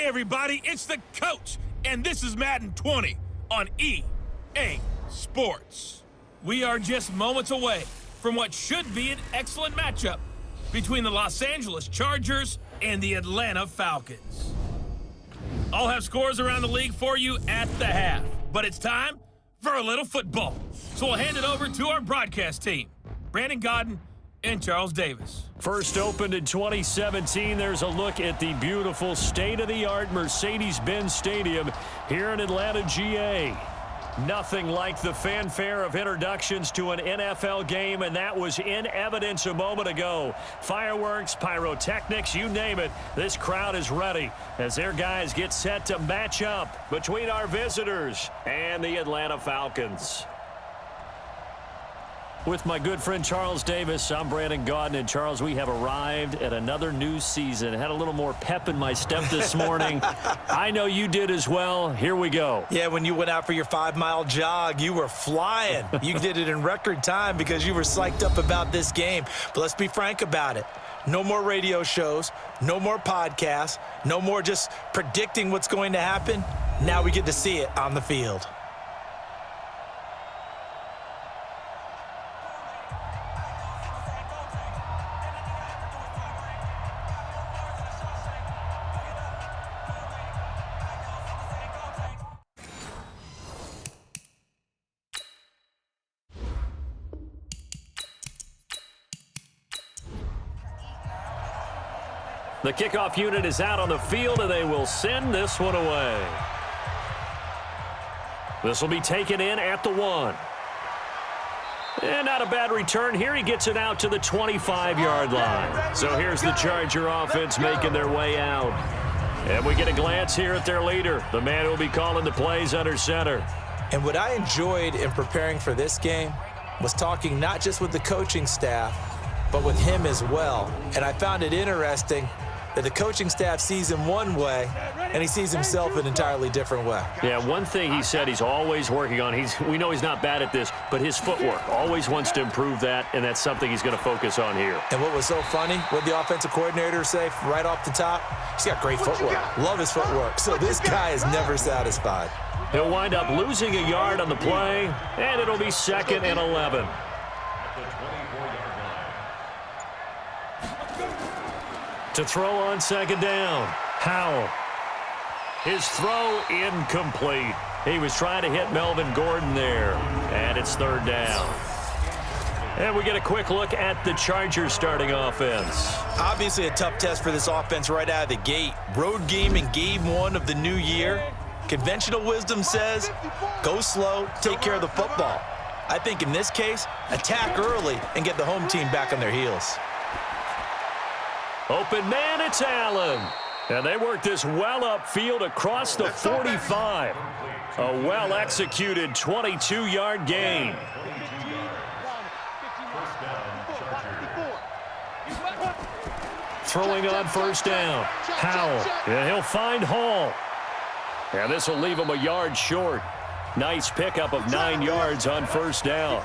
Hey everybody, it's the coach, and this is Madden 20 on EA Sports. We are just moments away from what should be an excellent matchup between the Los Angeles Chargers and the Atlanta Falcons. I'll have scores around the league for you at the half, but it's time for a little football. So we'll hand it over to our broadcast team, Brandon Godden and Charles Davis. First opened in 2017, there's a look at the beautiful state-of-the-art Mercedes-Benz Stadium here in Atlanta, GA. Nothing like the fanfare of introductions to an NFL game, and that was in evidence a moment ago. Fireworks, pyrotechnics, you name it. This crowd is ready as their guys get set to match up between our visitors and the Atlanta Falcons. With my good friend Charles Davis, I'm Brandon Godden. And Charles, we have arrived at another new season. Had a little more pep in my step this morning. I know you did as well. Here we go. Yeah, when you went out for your 5-mile jog, you were flying. You did it in record time because you were psyched up about this game. But let's be frank about it. No more radio shows, no more podcasts, no more just predicting what's going to happen. Now we get to see it on the field. The kickoff unit is out on the field, and they will send this one away. This will be taken in at the 1. And not a bad return here. He gets it out to the 25-yard line. So here's the Charger offense making their way out. And we get a glance here at their leader, the man who will be calling the plays under center. And what I enjoyed in preparing for this game was talking not just with the coaching staff, but with him as well. And I found it interesting that the coaching staff sees him one way, and he sees himself an entirely different way. Yeah, one thing he said he's always working on, we know he's not bad at this, but his footwork, always wants to improve that, and that's something he's going to focus on here. And what was so funny, what the offensive coordinator say right off the top, he's got great footwork. Love his footwork. So this guy is never satisfied. He'll wind up losing a yard on the play, and it'll be 2nd and 11. To throw on 2nd down, Howell. His throw incomplete. He was trying to hit Melvin Gordon there, and it's 3rd down. And we get a quick look at the Chargers starting offense. Obviously a tough test for this offense right out of the gate. Road game in game 1 of the new year. Conventional wisdom says, go slow, take care of the football. I think in this case, attack early and get the home team back on their heels. Open man, it's Allen. And they work this well upfield across the 45. A well-executed 22-yard gain. Throwing on 1st down. Howell. And he'll find Hall. And this will leave him a yard short. Nice pickup of 9 yards on 1st down.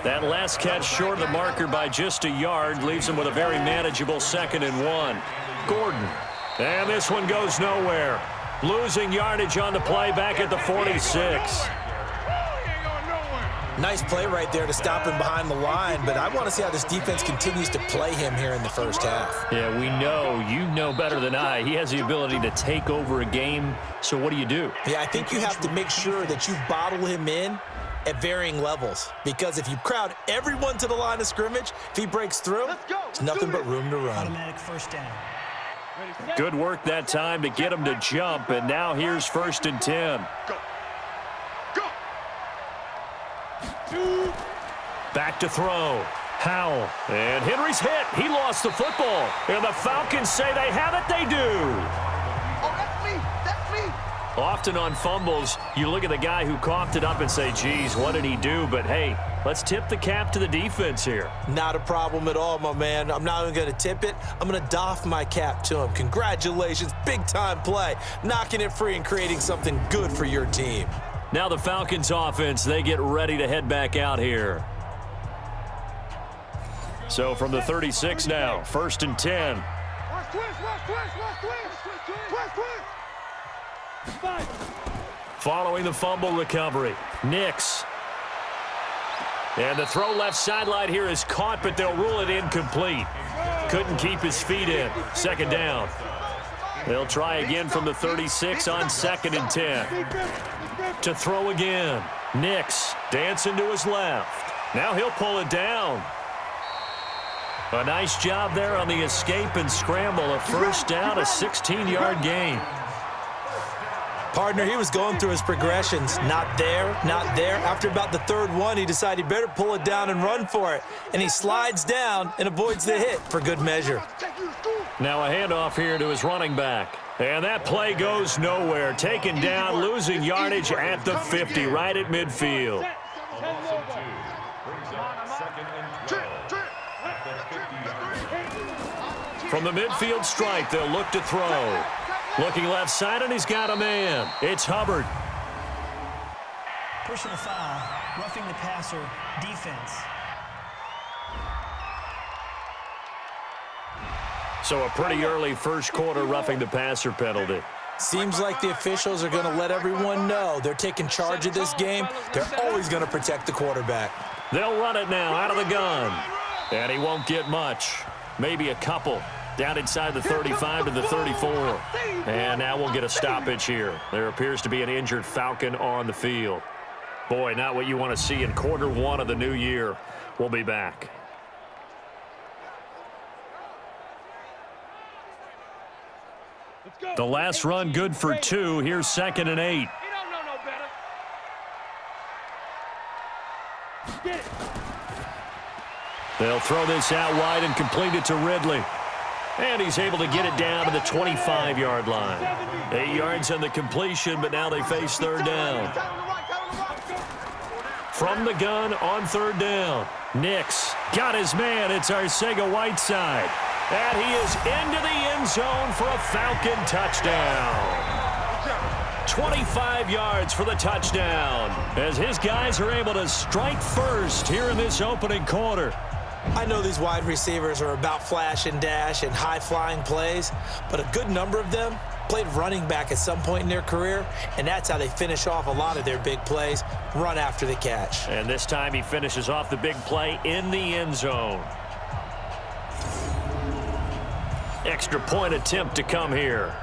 That last catch short of the marker by just a yard leaves him with a very manageable 2nd and 1. Gordon. And this one goes nowhere. Losing yardage on the play back at the 46. Nice play right there to stop him behind the line, but I want to see how this defense continues to play him here in the first half. Yeah, we know, you know better than I, he has the ability to take over a game, so what do? Yeah, I think you have to make sure that you bottle him in at varying levels, because if you crowd everyone to the line of scrimmage, if he breaks through, there's nothing but room to run. Automatic 1st down. Good work that time to get him to jump, and now here's 1st and 10. Back to throw. Howell. And Henry's hit. He lost the football. And the Falcons say they have it. They do. Oh, that's me. That's me. Often on fumbles, you look at the guy who coughed it up and say, geez, what did he do? But, hey, let's tip the cap to the defense here. Not a problem at all, my man. I'm not even going to tip it. I'm going to doff my cap to him. Congratulations. Big-time play. Knocking it free and creating something good for your team. Now the Falcons offense, they get ready to head back out here. So from the 36 now, 1st and 10. Following the fumble recovery, Nix. And the throw left sideline here is caught, but they'll rule it incomplete. Couldn't keep his feet in. Second down. They'll try again from the 36 on 2nd and 10. To throw again. Nix dancing to his left. Now he'll pull it down. A nice job there on the escape and scramble. A first down, a 16-yard gain. Partner, he was going through his progressions. Not there, not there. After about the third one, he decided he better pull it down and run for it. And he slides down and avoids the hit for good measure. Now a handoff here to his running back. And that play goes nowhere. Taken down, losing yardage at the 50, right at midfield. From the midfield stripe, they'll look to throw. Looking left side, and he's got a man. It's Hubbard. Personal foul, roughing the passer, defense. So a pretty early first quarter roughing the passer penalty. Seems like the officials are going to let everyone know they're taking charge of this game. They're always going to protect the quarterback. They'll run it now out of the gun. And he won't get much. Maybe a couple. Down inside the 35 to the 34. And now we'll get a stoppage here. There appears to be an injured Falcon on the field. Boy, not what you want to see in quarter one of the new year. We'll be back. The last run good for 2. Here's 2nd and 8. They'll throw this out wide and complete it to Ridley. And he's able to get it down to the 25-yard line. 8 yards on the completion, but now they face third down. From the gun on third down. Nix got his man. It's Arcega-Whiteside. And he is into the end zone for a Falcon touchdown. 25 yards for the touchdown as his guys are able to strike first here in this opening quarter. I know these wide receivers are about flash and dash and high-flying plays, but a good number of them played running back at some point in their career, and that's how they finish off a lot of their big plays, run after the catch. And this time he finishes off the big play in the end zone. Extra point attempt to come here.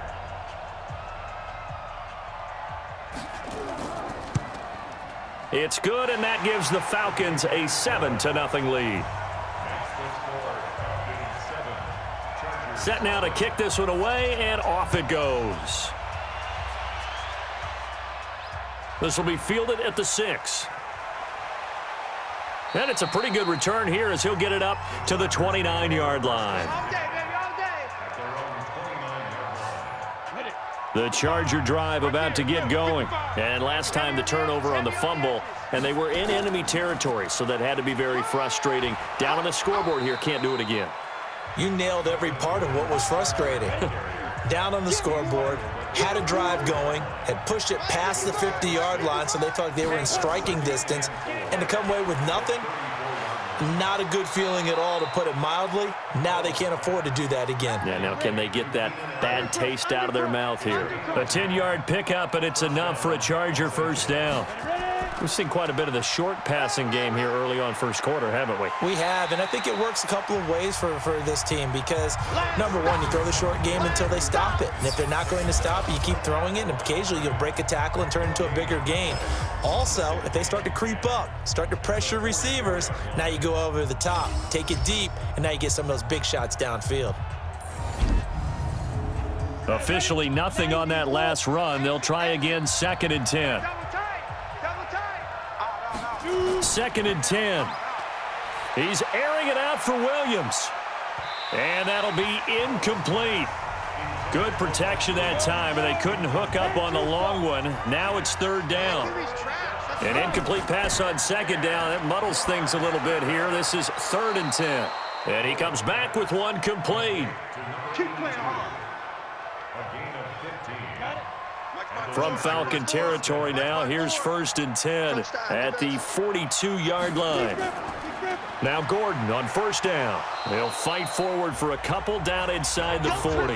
It's good, and that gives the Falcons a 7-0 lead. Set now to kick this one away, and off it goes. This will be fielded at the 6. And it's a pretty good return here as he'll get it up to the 29-yard line. The Charger drive about to get going. And last time the turnover on the fumble, and they were in enemy territory, so that had to be very frustrating. Down on the scoreboard here, can't do it again. You nailed every part of what was frustrating. Down on the scoreboard, had a drive going, had pushed it past the 50-yard line, so they thought they were in striking distance, and to come away with nothing, not a good feeling at all, to put it mildly. Now they can't afford to do that again. Yeah, now can they get that bad taste out of their mouth here? A 10-yard pickup, and it's enough for a Charger first down. We've seen quite a bit of the short passing game here early on first quarter, haven't we? We have, and I think it works a couple of ways for this team because, number one, you throw the short game until they stop it. And if they're not going to stop it, you keep throwing it, and occasionally you'll break a tackle and turn it into a bigger gain. Also, if they start to creep up, start to pressure receivers, now you go over the top, take it deep, and now you get some of those big shots downfield. Officially nothing on that last run. They'll try again, 2nd and 10. 2nd and 10. He's airing it out for Williams. And that'll be incomplete. Good protection that time, and they couldn't hook up on the long one. Now it's third down. An incomplete pass on second down. That muddles things a little bit here. This is 3rd and 10. And he comes back with one complete. From Falcon territory now, here's 1st and 10 at the 42-yard line. Now Gordon on first down. They'll fight forward for a couple down inside the 40.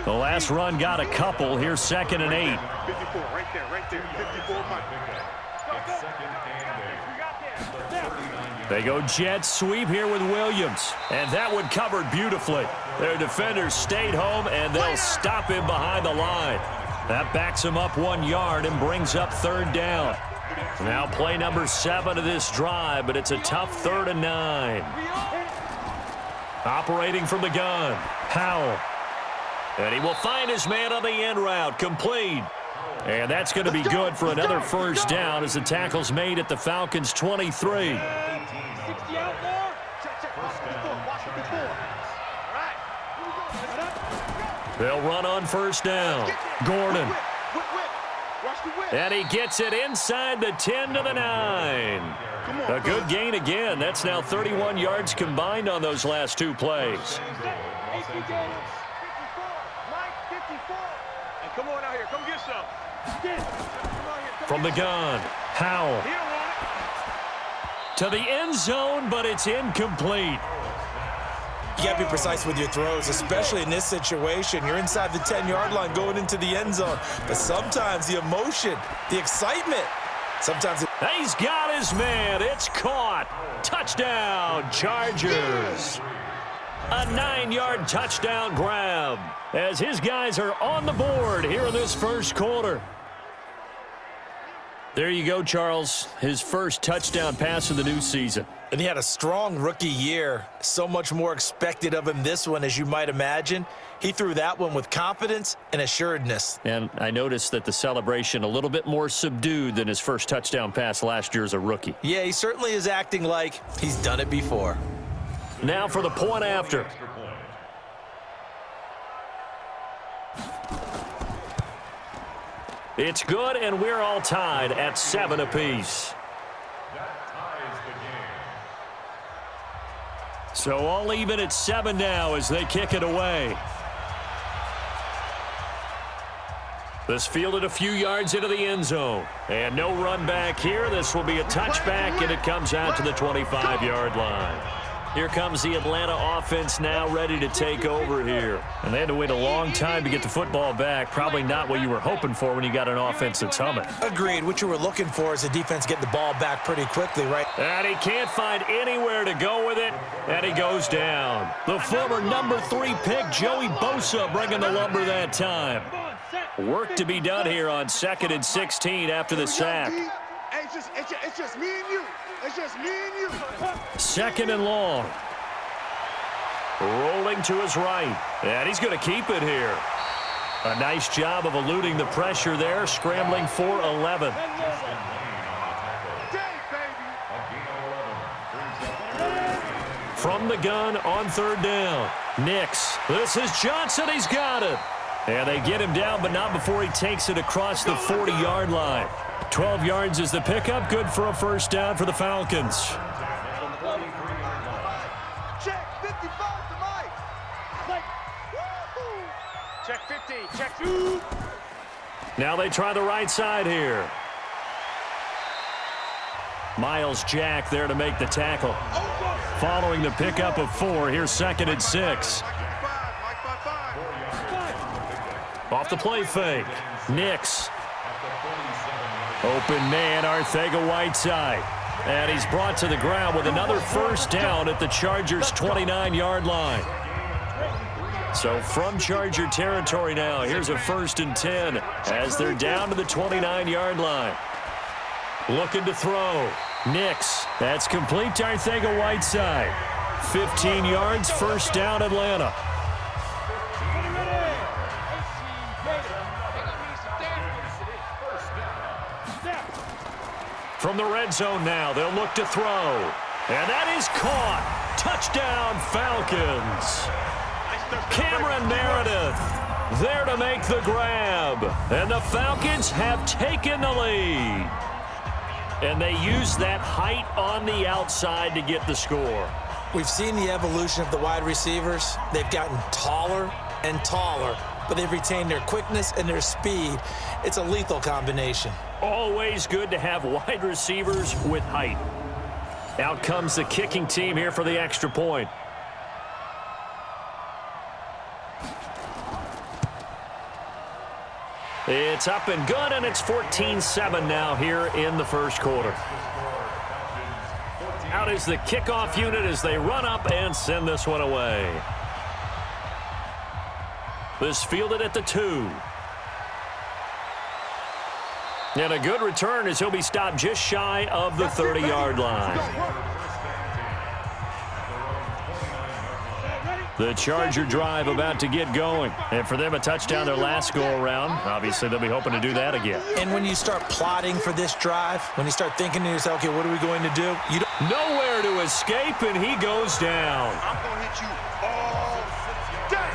The last run got a couple. Here's 2nd and 8. 54, right there. 54, Mike. They go jet sweep here with Williams. And that one covered beautifully. Their defenders stayed home, and they'll stop him behind the line. That backs him up 1 yard and brings up 3rd down. Now play number 7 of this drive, but it's a tough 3rd and 9. Operating from the gun, Howell. And he will find his man on the end route, complete. And that's going to be good for another first down as the tackle's made at the Falcons' 23. They'll run on first down. Gordon. And he gets it inside the 10 to the 9. A good gain again. That's now 31 yards combined on those last 2 plays. Come on out here. Come get some. From the gun, Howell. To the end zone, but it's incomplete. You got to be precise with your throws, especially in this situation. You're inside the 10-yard line going into the end zone. But sometimes the emotion, the excitement, sometimes it... He's got his man. It's caught. Touchdown, Chargers. A 9-yard touchdown grab as his guys are on the board here in this first quarter. There you go, Charles. His first touchdown pass of the new season. And he had a strong rookie year. So much more expected of him this one, as you might imagine. He threw that one with confidence and assuredness. And I noticed that the celebration a little bit more subdued than his first touchdown pass last year as a rookie. Yeah, he certainly is acting like he's done it before. Now for the point after. It's good, and we're all tied at 7 apiece. So all even at 7 now as they kick it away. This fielded a few yards into the end zone. And no run back here. This will be a touchback, and it comes out to the 25-yard line. Here comes the Atlanta offense now ready to take over here. And they had to wait a long time to get the football back. Probably not what you were hoping for when you got an offense that's humming. Agreed. What you were looking for is the defense getting the ball back pretty quickly, right? And he can't find anywhere to go with it, and he goes down. The former number 3 pick, Joey Bosa, bringing the lumber that time. Work to be done here on 2nd and 16 after the sack. It's just me and you. It's just me and you. 2nd and long. Rolling to his right. And he's going to keep it here. A nice job of eluding the pressure there, scrambling for 11. From the gun on 3rd down. Nix. This is Johnson. He's got it. And they get him down, but not before he takes it across the 40-yard line. 12 yards is the pickup. Good for a first down for the Falcons. Check 55 to Mike. Check 50. Check 2. Now they try the right side here. Miles Jack there to make the tackle. Following the pickup of 4, here's 2nd and 6. Off the play fake. Nix. Open man, Arcega-Whiteside. And he's brought to the ground with another first down at the Chargers' 29-yard line. So from Charger territory now, here's a 1st and 10 as they're down to the 29-yard line. Looking to throw. Nix. That's complete to Arcega-Whiteside. 15 yards, first down, Atlanta. From the red zone now, they'll look to throw. And that is caught. Touchdown, Falcons. Cameron Meredith there to make the grab. And the Falcons have taken the lead. And they use that height on the outside to get the score. We've seen the evolution of the wide receivers. They've gotten taller and taller, but they've retained their quickness and their speed. It's a lethal combination. Always good to have wide receivers with height. Out comes the kicking team here for the extra point. It's up and good, and it's 14-7 now here in the first quarter. Out is the kickoff unit as they run up and send this one away. This fielded at the 2. And a good return as he'll be stopped just shy of the 30-yard line. The Charger drive about to get going. And for them, a touchdown their last go-around. Obviously, they'll be hoping to do that again. And when you start plotting for this drive, when you start thinking to yourself, okay, what are we going to do? You don't nowhere to escape, and he goes down. I'm going to hit you all day.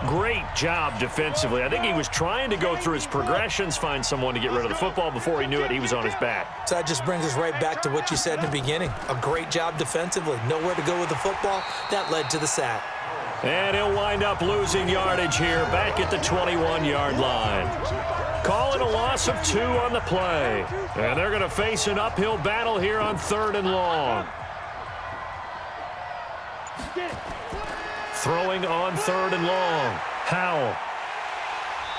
Great job defensively. I think he was trying to go through his progressions, find someone to get rid of the football. Before he knew it, he was on his back. So that just brings us right back to what you said in the beginning. A great job defensively. Nowhere to go with the football. That led to the sack. And he'll wind up losing yardage here back at the 21-yard line. Calling a loss of 2 on the play. And they're going to face an uphill battle here on 3rd and long. Throwing on 3rd and long. Howell.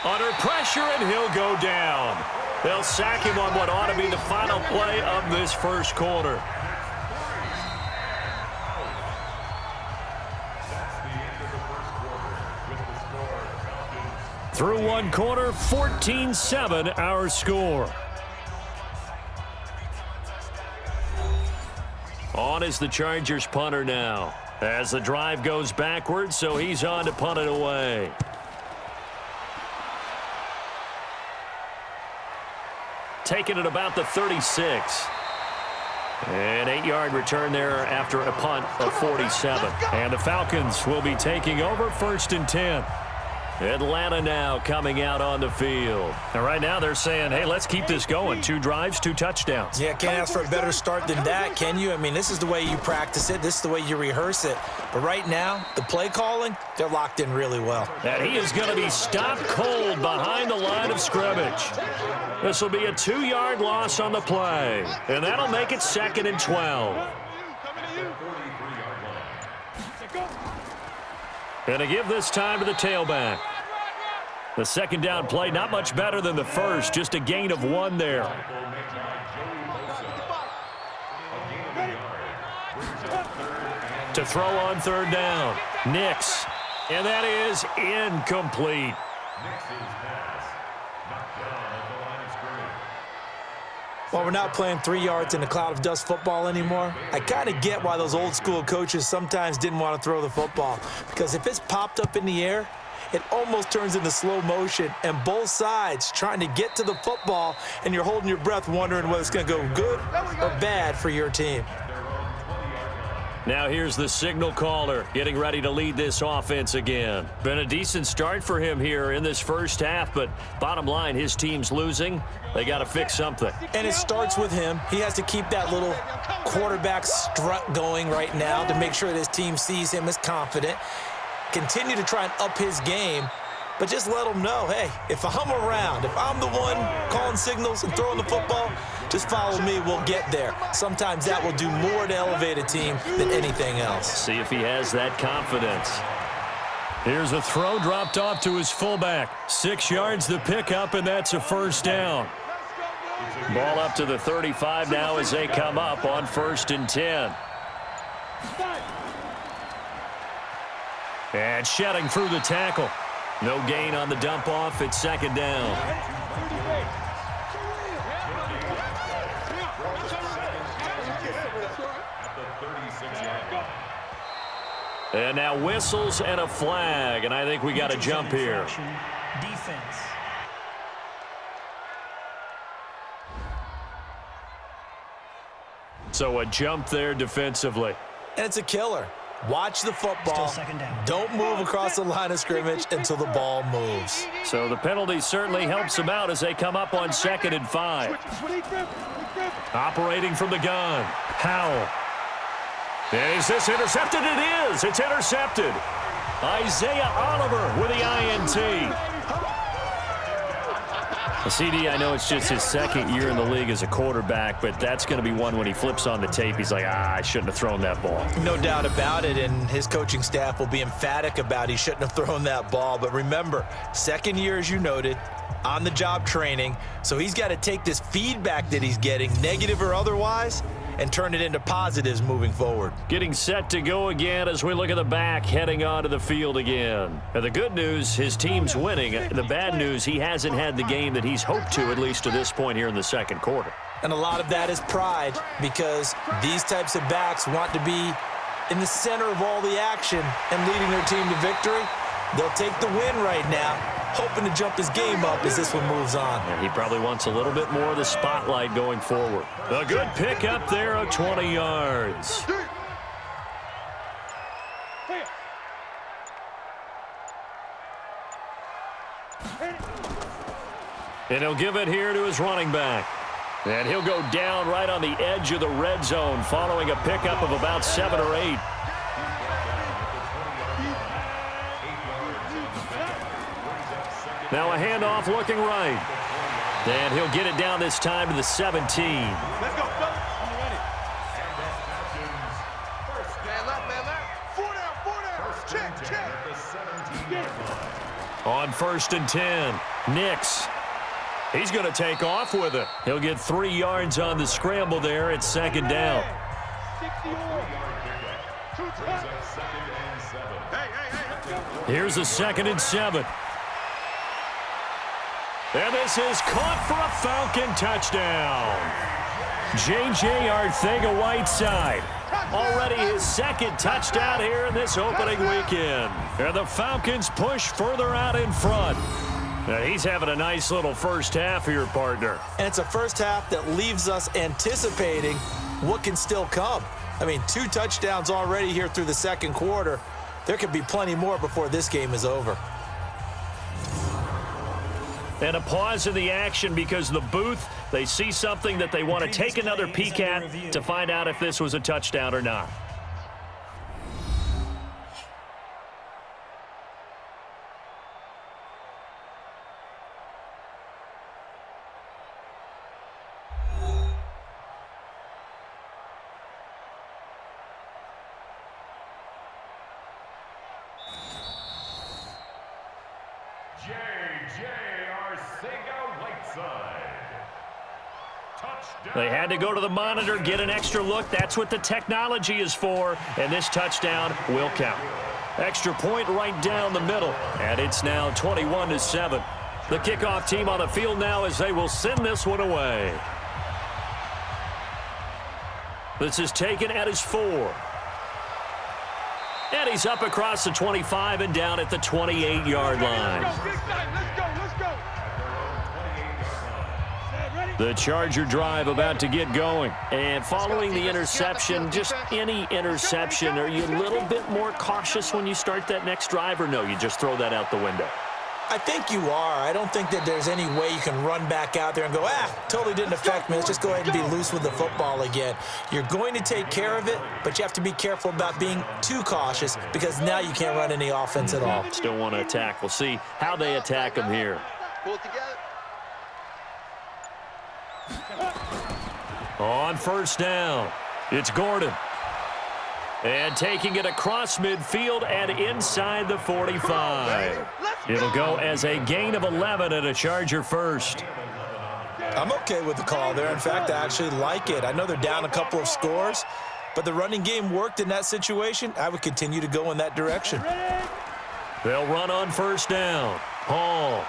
Under pressure, and he'll go down. They'll sack him on what ought to be the final play of this first quarter. Through one quarter, 14-7 our score. On is the Chargers punter now. As the drive goes backwards, so he's on to punt it away. Taking it about the 36. An 8-yard return there after a punt of 47. And the Falcons will be taking over 1st and 10. Atlanta now coming out on the field. And right now they're saying, hey, let's keep this going. 2 drives, 2 touchdowns. Yeah, can't ask for a better start than that, can you? I mean, this is the way you practice it. This is the way you rehearse it. But right now, the play calling, they're locked in really well. And he is going to be stopped cold behind the line of scrimmage. This will be a 2-yard loss on the play. And that'll make it 2nd and 12. And to give this time to the tailback. The second down play, not much better than the first, just a gain of 1 there. To throw on 3rd down, Nix. And that is incomplete. While we're not playing 3 yards in a cloud of dust football anymore, I kind of get why those old school coaches sometimes didn't want to throw the football. Because if it's popped up in the air, it almost turns into slow motion, and both sides trying to get to the football, and you're holding your breath wondering whether it's going to go good or bad for your team. Now here's the signal caller getting ready to lead this offense again. Been a decent start for him here in this first half, but bottom line, his team's losing. They got to fix something. And it starts with him. He has to keep that little quarterback strut going right now to make sure that his team sees him as confident. Continue to try and up his game, but just let him know, hey, if I'm around, if I'm the one calling signals and throwing the football, just follow me, we'll get there. Sometimes that will do more to elevate a team than anything else. See if he has that confidence. Here's a throw dropped off to his fullback. 6 yards the pickup, and that's a 1st down. Ball up to the 35 now as they come up on 1st and 10. And shedding through the tackle. No gain on the dump off. It's 2nd down. And now whistles and a flag, and I think we got a jump here. Defense. So a jump there defensively. And it's a killer. Watch the football. Still 2nd down. Don't move across the line of scrimmage until the ball moves. So the penalty certainly helps them out as they come up on 2nd and 5. Operating from the gun. Howell. Is this intercepted? It is. It's intercepted. Isaiah Oliver with the INT. CD, I know it's just his second year in the league as a quarterback, but that's going to be one when he flips on the tape. He's like, I shouldn't have thrown that ball. No doubt about it, and his coaching staff will be emphatic about he shouldn't have thrown that ball. But remember, second year, as you noted, on-the-job training, so he's got to take this feedback that he's getting, negative or otherwise, and turn it into positives moving forward. Getting set to go again as we look at the back, heading onto the field again. And the good news, his team's winning. The bad news, he hasn't had the game that he's hoped to, at least to this point here in the second quarter. And a lot of that is pride, because these types of backs want to be in the center of all the action and leading their team to victory. They'll take the win right now, hoping to jump his game up as this one moves on. And he probably wants a little bit more of the spotlight going forward. A good pick up there of 20 yards. And he'll give it here to his running back. And he'll go down right on the edge of the red zone following a pickup of about 7 or 8. Now a handoff looking right. And he'll get it down this time to the 17. Let's go, fellas. I'm ready. Man left. 4 down. Check. On 1st and 10, Nix. He's going to take off with it. He'll get 3 yards on the scramble there. It's second down. Here's a 2nd and 7. And this is caught for a Falcon touchdown. J.J. Arcega-Whiteside. Already his 2nd touchdown here in this opening weekend. And the Falcons push further out in front. And he's having a nice little first half here, partner. And it's a first half that leaves us anticipating what can still come. I mean, 2 touchdowns already here through the second quarter. There could be plenty more before this game is over. And a pause in the action because the booth, they see something that they want to take another peek at to find out if this was a touchdown or not. They had to go to the monitor, get an extra look. That's what the technology is for, and this touchdown will count. Extra point right down the middle, and it's now 21-7. The kickoff team on the field now as they will send this one away. This is taken at his 4. And he's up across the 25 and down at the 28-yard line. Let's go. The Charger drive about to get going. And following the interception, just any interception, are you a little bit more cautious when you start that next drive, or no, you just throw that out the window? I think you are. I don't think that there's any way you can run back out there and go, totally didn't affect me. Let's just go ahead and be loose with the football again. You're going to take care of it, but you have to be careful about being too cautious because now you can't run any offense at all. Still want to attack. We'll see how they attack them here. Pull it together. On 1st down, it's Gordon. And taking it across midfield and inside the 45. It'll go as a gain of 11 and a Charger first. I'm okay with the call there. In fact, I actually like it. I know they're down a couple of scores, but the running game worked in that situation. I would continue to go in that direction. They'll run on 1st down. Hall.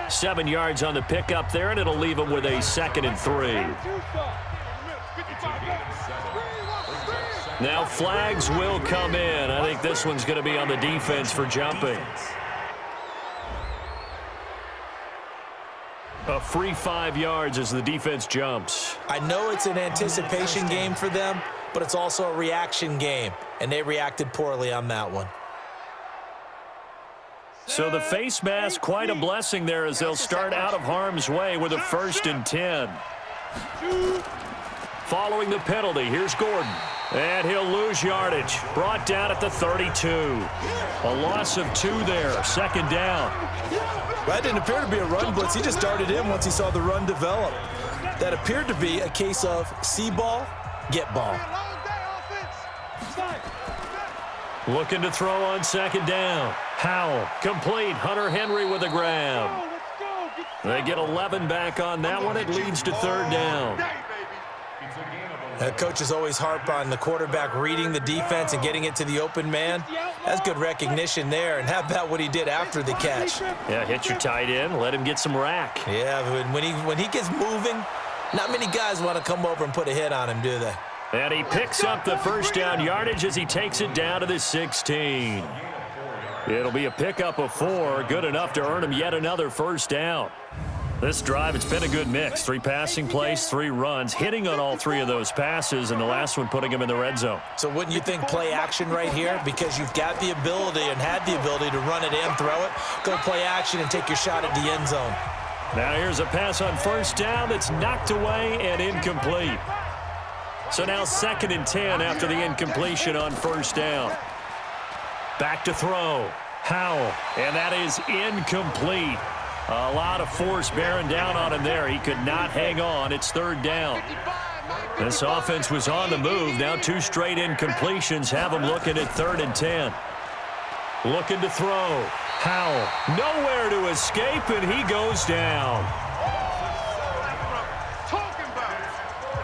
7 yards on the pickup there, and it'll leave them with a 2nd and 3. Now flags will come in. I think this one's going to be on the defense for jumping. A free 5 yards as the defense jumps. I know it's an anticipation game for them, but it's also a reaction game, and they reacted poorly on that one. So the face mask, quite a blessing there as they'll start out of harm's way with a 1st and 10. Following the penalty, here's Gordon. And he'll lose yardage. Brought down at the 32. A loss of 2 there. Second down. That didn't appear to be a run blitz. He just darted in once he saw the run develop. That appeared to be a case of see ball, get ball. Looking to throw on second down. Howell, complete. Hunter Henry with a grab. They get 11 back on that one. It leads to third down. Coaches always harp on the quarterback reading the defense and getting it to the open man. That's good recognition there. And how about what he did after the catch? Yeah, hit your tight end. Let him get some rack. Yeah, when he gets moving, not many guys want to come over and put a hit on him, do they? And he picks up the first down yardage as he takes it down to the 16. It'll be a pickup of 4, good enough to earn him yet another first down. This drive, it's been a good mix. 3 passing plays, 3 runs, hitting on all 3 of those passes, and the last one putting him in the red zone. So wouldn't you think play action right here? Because you've got the ability and had the ability to run it and throw it. Go play action and take your shot at the end zone. Now here's a pass on first down that's knocked away and incomplete. So now 2nd and 10 after the incompletion on first down. Back to throw. Howell, and that is incomplete. A lot of force bearing down on him there. He could not hang on. It's third down. This offense was on the move. Now 2 straight incompletions have him looking at 3rd and 10. Looking to throw. Howell, nowhere to escape, and he goes down.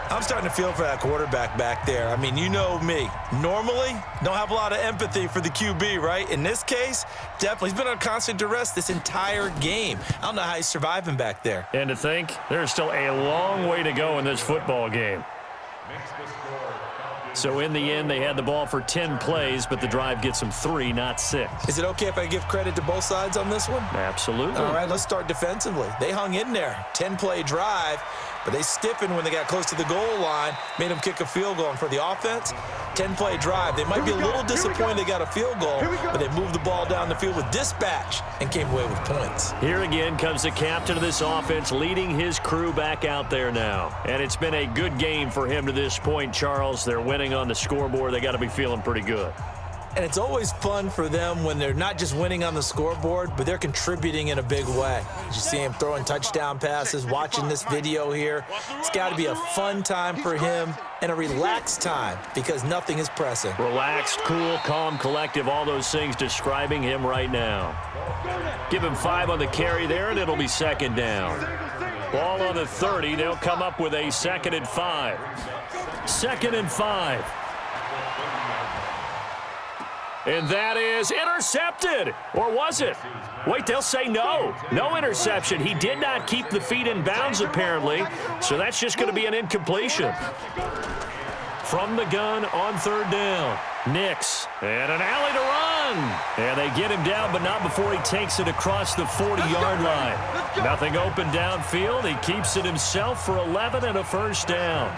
I'm starting to feel for that quarterback back there. I mean, you know me. Normally, don't have a lot of empathy for the QB, right? In this case, definitely. He's been on constant duress this entire game. I don't know how he's surviving back there. And to think, there's still a long way to go in this football game. So in the end, they had the ball for 10 plays, but the drive gets them 3, not 6. Is it okay if I give credit to both sides on this one? Absolutely. All right, let's start defensively. They hung in there. 10-play drive, but they stiffened when they got close to the goal line, made them kick a field goal. And for the offense, 10-play drive. They might be a little disappointed they got a field goal, but they moved the ball down the field with dispatch and came away with points. Here again comes the captain of this offense leading his crew back out there now. And it's been a good game for him to this point, Charles. They're winning on the scoreboard. They got to be feeling pretty good. And it's always fun for them when they're not just winning on the scoreboard, but they're contributing in a big way. You see him throwing touchdown passes, watching this video here. It's got to be a fun time for him and a relaxed time because nothing is pressing. Relaxed, cool, calm, collective, all those things describing him right now. Give him 5 on the carry there, and it'll be 2nd down. Ball on the 30. They'll come up with a 2nd and 5. 2nd and 5. And that is intercepted. Or was it? Wait, they'll say no. No interception. He did not keep the feet in bounds, apparently. So that's just going to be an incompletion. From the gun on 3rd down. Nix. And an alley to run. And they get him down, but not before he takes it across the 40-yard line. Nothing open downfield. He keeps it himself for 11 and a first down.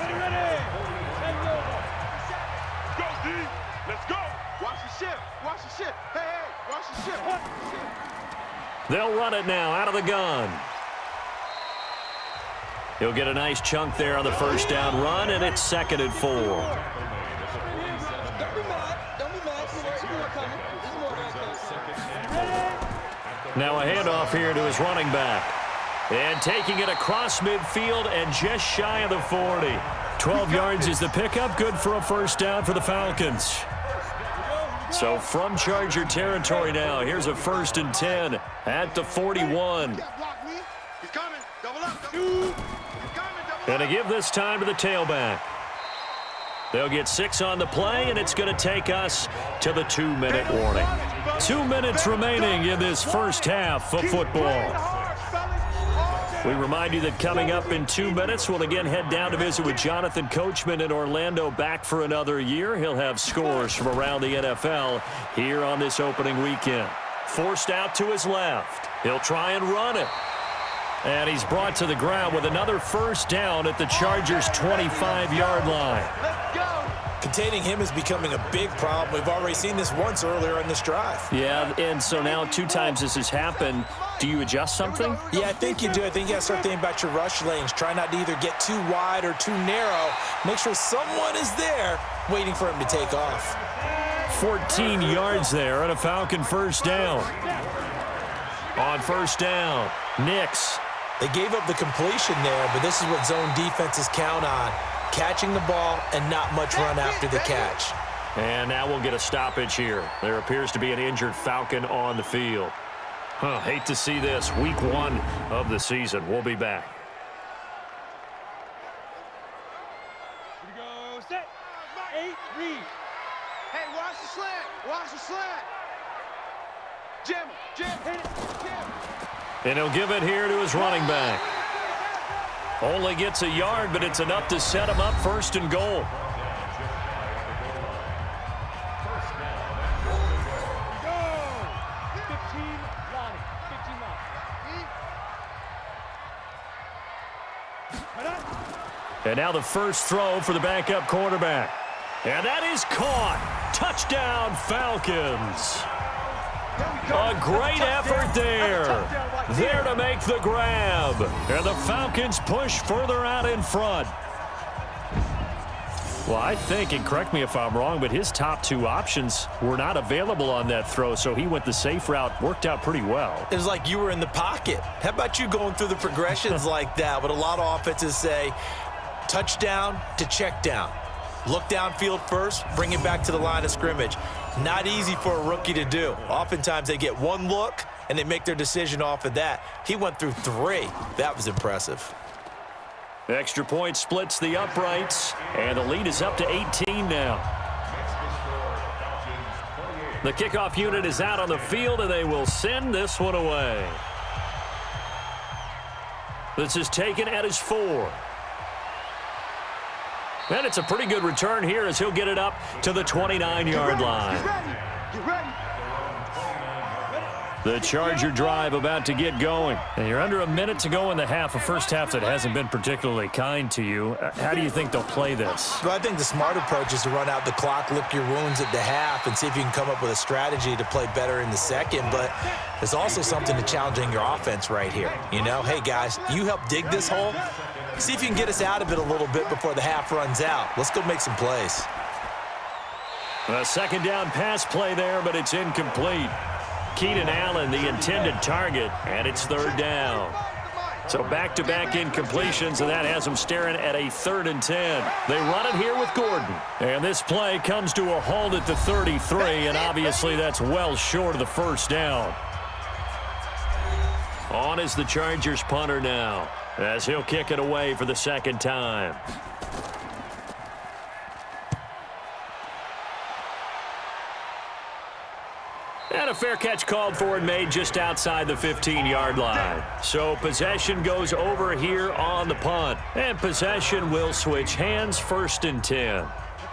They'll run it now out of the gun. He'll get a nice chunk there on the first down run, and it's 2nd and 4. Now a handoff here to his running back. And taking it across midfield and just shy of the 40. 12 yards is the pickup. Good for a first down for the Falcons. So from Charger territory now, here's a 1st and 10 at the 41. And to give this time to the tailback. They'll get 6 on the play, and it's going to take us to the 2-minute warning. 2 minutes remaining in this first half of football. We remind you that coming up in 2 minutes, we'll again head down to visit with Jonathan Coachman in Orlando, back for another year. He'll have scores from around the NFL here on this opening weekend. Forced out to his left. He'll try and run it. And he's brought to the ground with another first down at the Chargers' 25-yard line. Containing him is becoming a big problem. We've already seen this once earlier in this drive. Yeah, and so now 2 times this has happened. Do you adjust something? Yeah, I think you do. I think you got to start thinking about your rush lanes. Try not to either get too wide or too narrow. Make sure someone is there waiting for him to take off. 14 yards there and a Falcon first down. On first down, Nix. They gave up the completion there, but this is what zone defenses count on. Catching the ball and not much run after the catch. And now we'll get a stoppage here. There appears to be an injured Falcon on the field. Hate to see this. Week 1 of the season. We'll be back. Here we go. Set. 8, read. Hey, watch the slant. Watch the slant. Jim, hit it. Jim. And he'll give it here to his running back. Only gets a yard, but it's enough to set him up first and goal. And now the first throw for the backup quarterback. And that is caught. Touchdown, Falcons. A great effort there. There to make the grab. And the Falcons push further out in front. Well, I think, and correct me if I'm wrong, but his top 2 options were not available on that throw, so he went the safe route. Worked out pretty well. It was like you were in the pocket. How about you going through the progressions like that? But a lot of offenses say touchdown to check down. Look downfield first, bring it back to the line of scrimmage. Not easy for a rookie to do. Oftentimes they get one look and they make their decision off of that. He went through 3. That was impressive. Extra point splits the uprights, and the lead is up to 18 now. The kickoff unit is out on the field, and they will send this one away. This is taken at his 4. And it's a pretty good return here as he'll get it up to the 29-yard line. Get ready. The Charger drive about to get going. And you're under a minute to go in the half, a first half that hasn't been particularly kind to you. How do you think they'll play this? Well, I think the smart approach is to run out the clock, lick your wounds at the half, and see if you can come up with a strategy to play better in the second. But there's also something to challenging your offense right here. You know, hey, guys, you help dig this hole. See if you can get us out of it a little bit before the half runs out. Let's go make some plays. A second down pass play there, but it's incomplete. Keenan Allen, the intended target, and it's third down. So back-to-back incompletions, and that has them staring at a 3rd and 10. They run it here with Gordon. And this play comes to a halt at the 33, and obviously that's well short of the first down. On is the Chargers punter now, as he'll kick it away for the second time. And a fair catch called for and made just outside the 15-yard line. So possession goes over here on the punt. And possession will switch hands, 1st and 10.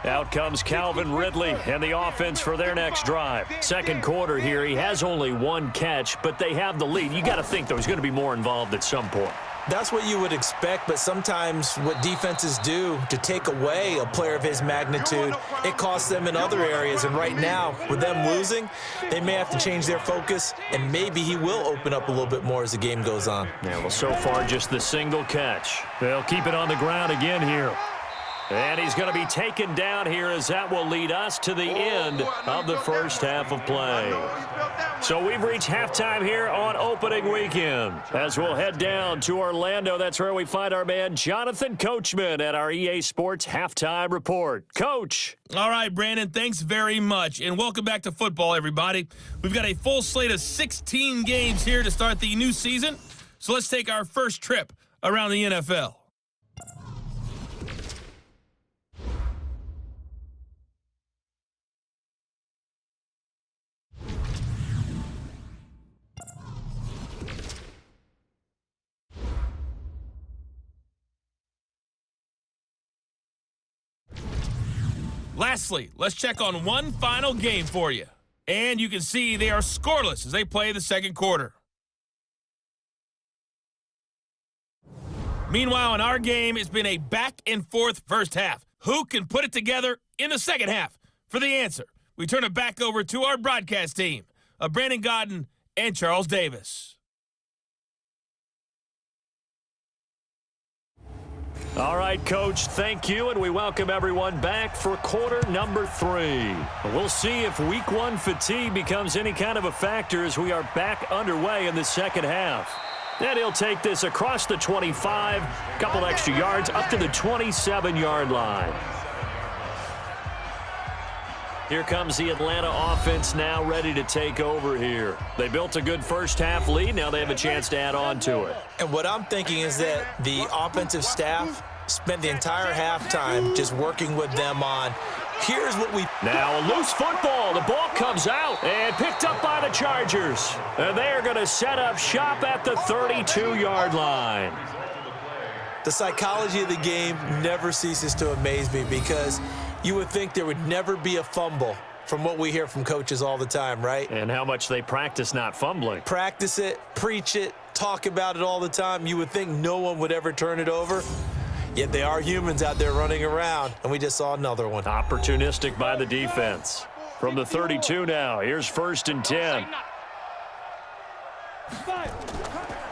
Out comes Calvin Ridley and the offense for their next drive. Second quarter here, he has only 1 catch, but they have the lead. You got to think, though, he's going to be more involved at some point. That's what you would expect, but sometimes what defenses do to take away a player of his magnitude, it costs them in other areas. And right now, with them losing, they may have to change their focus, and maybe he will open up a little bit more as the game goes on. Yeah, well, so far, just the single catch. They'll keep it on the ground again here. And he's going to be taken down here as that will lead us to the end of the first half of play. So we've reached halftime here on opening weekend. As we'll head down to Orlando, that's where we find our man Jonathan Coachman at our EA Sports Halftime Report. Coach. All right, Brandon, thanks very much. And welcome back to football, everybody. We've got a full slate of 16 games here to start the new season. So let's take our first trip around the NFL. Lastly, let's check on one final game for you. And you can see they are scoreless as they play the second quarter. Meanwhile, in our game, it's been a back-and-forth first half. Who can put it together in the second half? For the answer, we turn it back over to our broadcast team of Brandon Godden and Charles Davis. All right, Coach, thank you, and we welcome everyone back for quarter number 3. We'll see if week 1 fatigue becomes any kind of a factor as we are back underway in the second half. And he'll take this across the 25, a couple extra yards up to the 27-yard line. Here comes the Atlanta offense now ready to take over here. They built a good first-half lead. Now they have a chance to add on to it. And what I'm thinking is that the offensive staff spent the entire halftime just working with them on, here's what we... Now a loose football. The ball comes out and picked up by the Chargers. And they are going to set up shop at the 32-yard line. The psychology of the game never ceases to amaze me because you would think there would never be a fumble from what we hear from coaches all the time, right? And how much they practice not fumbling. Practice it, preach it, talk about it all the time. You would think no one would ever turn it over. Yet they are humans out there running around, and we just saw another one. Opportunistic by the defense. From the 32 now, here's 1st and 10.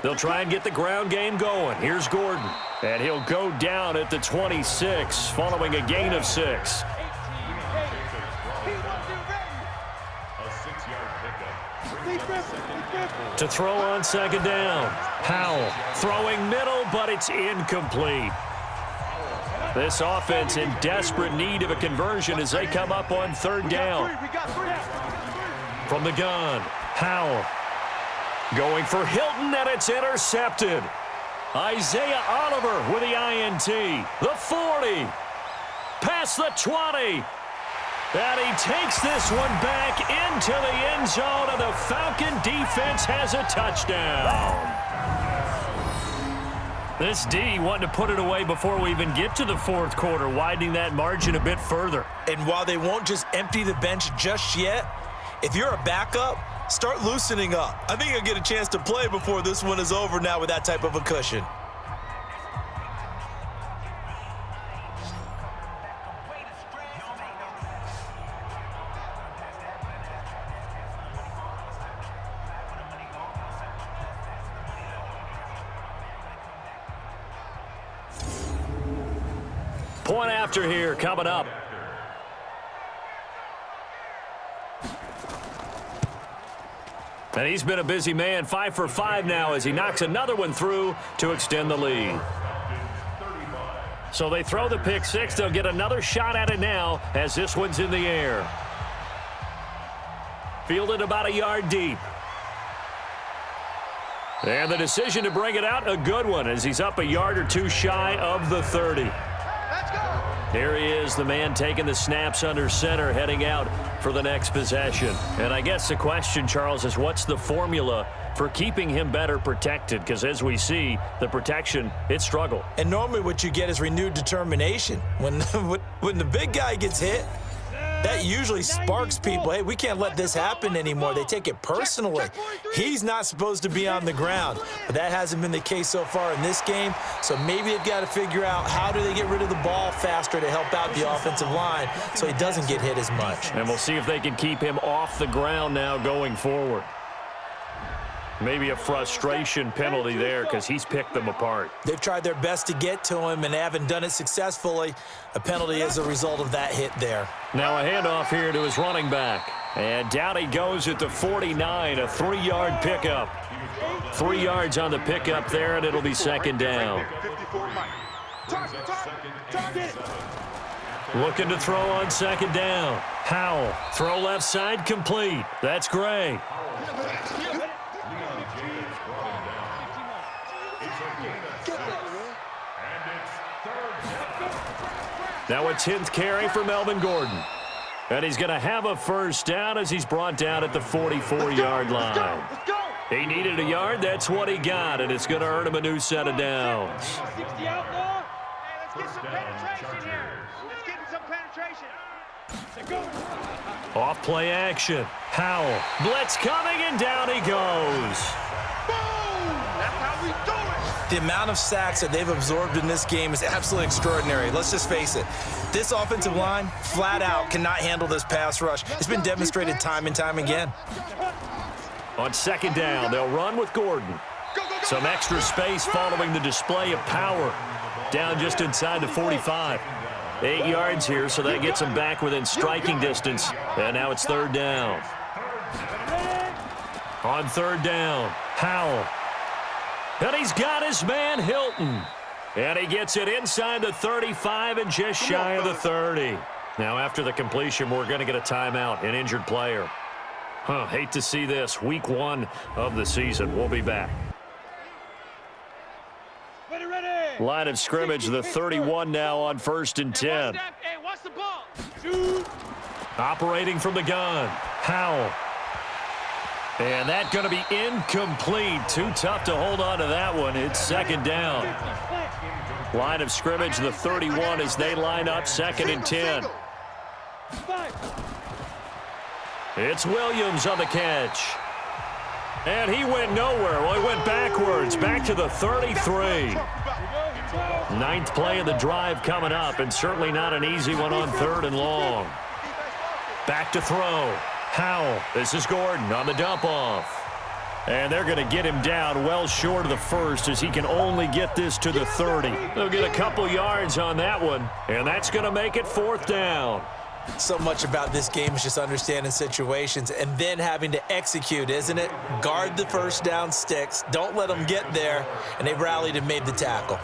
They'll try and get the ground game going. Here's Gordon. And he'll go down at the 26 following a gain of 6. To throw on 2nd down. Howell throwing middle, but it's incomplete. This offense in desperate need of a conversion as they come up on 3rd down. From the gun, Howell. Going for Hilton, and it's intercepted. Isaiah Oliver with the INT. The 40. Past the 20. And he takes this one back into the end zone, and the Falcon defense has a touchdown. This D wanting to put it away before we even get to the 4th quarter, widening that margin a bit further. And while they won't just empty the bench just yet, if you're a backup, start loosening up. I think you'll get a chance to play before this one is over now with that type of a cushion. Point after here coming up. And he's been a busy man, 5 for 5 now as he knocks another one through to extend the lead. So they throw the pick 6. They'll get another shot at it now as this one's in the air. Fielded about a yard deep. And the decision to bring it out, a good one as he's up a yard or 2 shy of the 30. Here he is, the man taking the snaps under center, heading out for the next possession. And I guess the question, Charles, is what's the formula for keeping him better protected? Because as we see, the protection, it struggled. And normally what you get is renewed determination. When the big guy gets hit, that usually sparks people. Hey, we can't let this happen anymore. They take it personally. He's not supposed to be on the ground, but that hasn't been the case so far in this game. So maybe they've got to figure out how do they get rid of the ball faster to help out the offensive line so he doesn't get hit as much. And we'll see if they can keep him off the ground now going forward. Maybe a frustration penalty there because he's picked them apart. They've tried their best to get to him and haven't done it successfully. A penalty as a result of that hit there. Now a handoff here to his running back. And down he goes at the 49, a 3-yard pickup. 3 yards on the pickup there, and it'll be 2nd down. Looking to throw on 2nd down. Howell, throw left side, complete. That's Gray. Now a 10th carry for Melvin Gordon. And he's going to have a 1st down as he's brought down at the 44-yard line. He needed a yard. That's what he got, and it's going to earn him a new set of downs. 60 out more. Hey, let's get some penetration here. Let's get some penetration. Off play action. Howell. Blitz coming, and down he goes. Boom! That's how we do it. The amount of sacks that they've absorbed in this game is absolutely extraordinary. Let's just face it. This offensive line, flat out, cannot handle this pass rush. It's been demonstrated time and time again. On 2nd down, they'll run with Gordon. Go, go, Some extra space following the display of power. Down just inside the 45. 8 yards here, so that gets him back within striking distance. And now it's third down. On third down, Howell. And he's got his man, Hilton. And he gets it inside the 35 and just shy of the 30. Now, after the completion, we're going to get a timeout, an injured player. Hate to see this. Week 1 of the season. We'll be back. Line of scrimmage, the 31 now on 1st and 10. Operating from the gun, Howell. And that's going to be incomplete. Too tough to hold on to that one. It's second down. Line of scrimmage, the 31 as they line up, 2nd and 10. It's Williams on the catch. And he went nowhere. Well, he went backwards, back to the 33. 9th play of the drive coming up, and certainly not an easy one on 3rd and long. Back to throw. Howell. This is Gordon on the dump off. And they're going to get him down well short of the 1st as he can only get this to the 30. They'll get a couple yards on that one, and that's going to make it 4th down. So much about this game is just understanding situations and then having to execute, isn't it? Guard the first down sticks. Don't let them get there. And they rallied and made the tackle.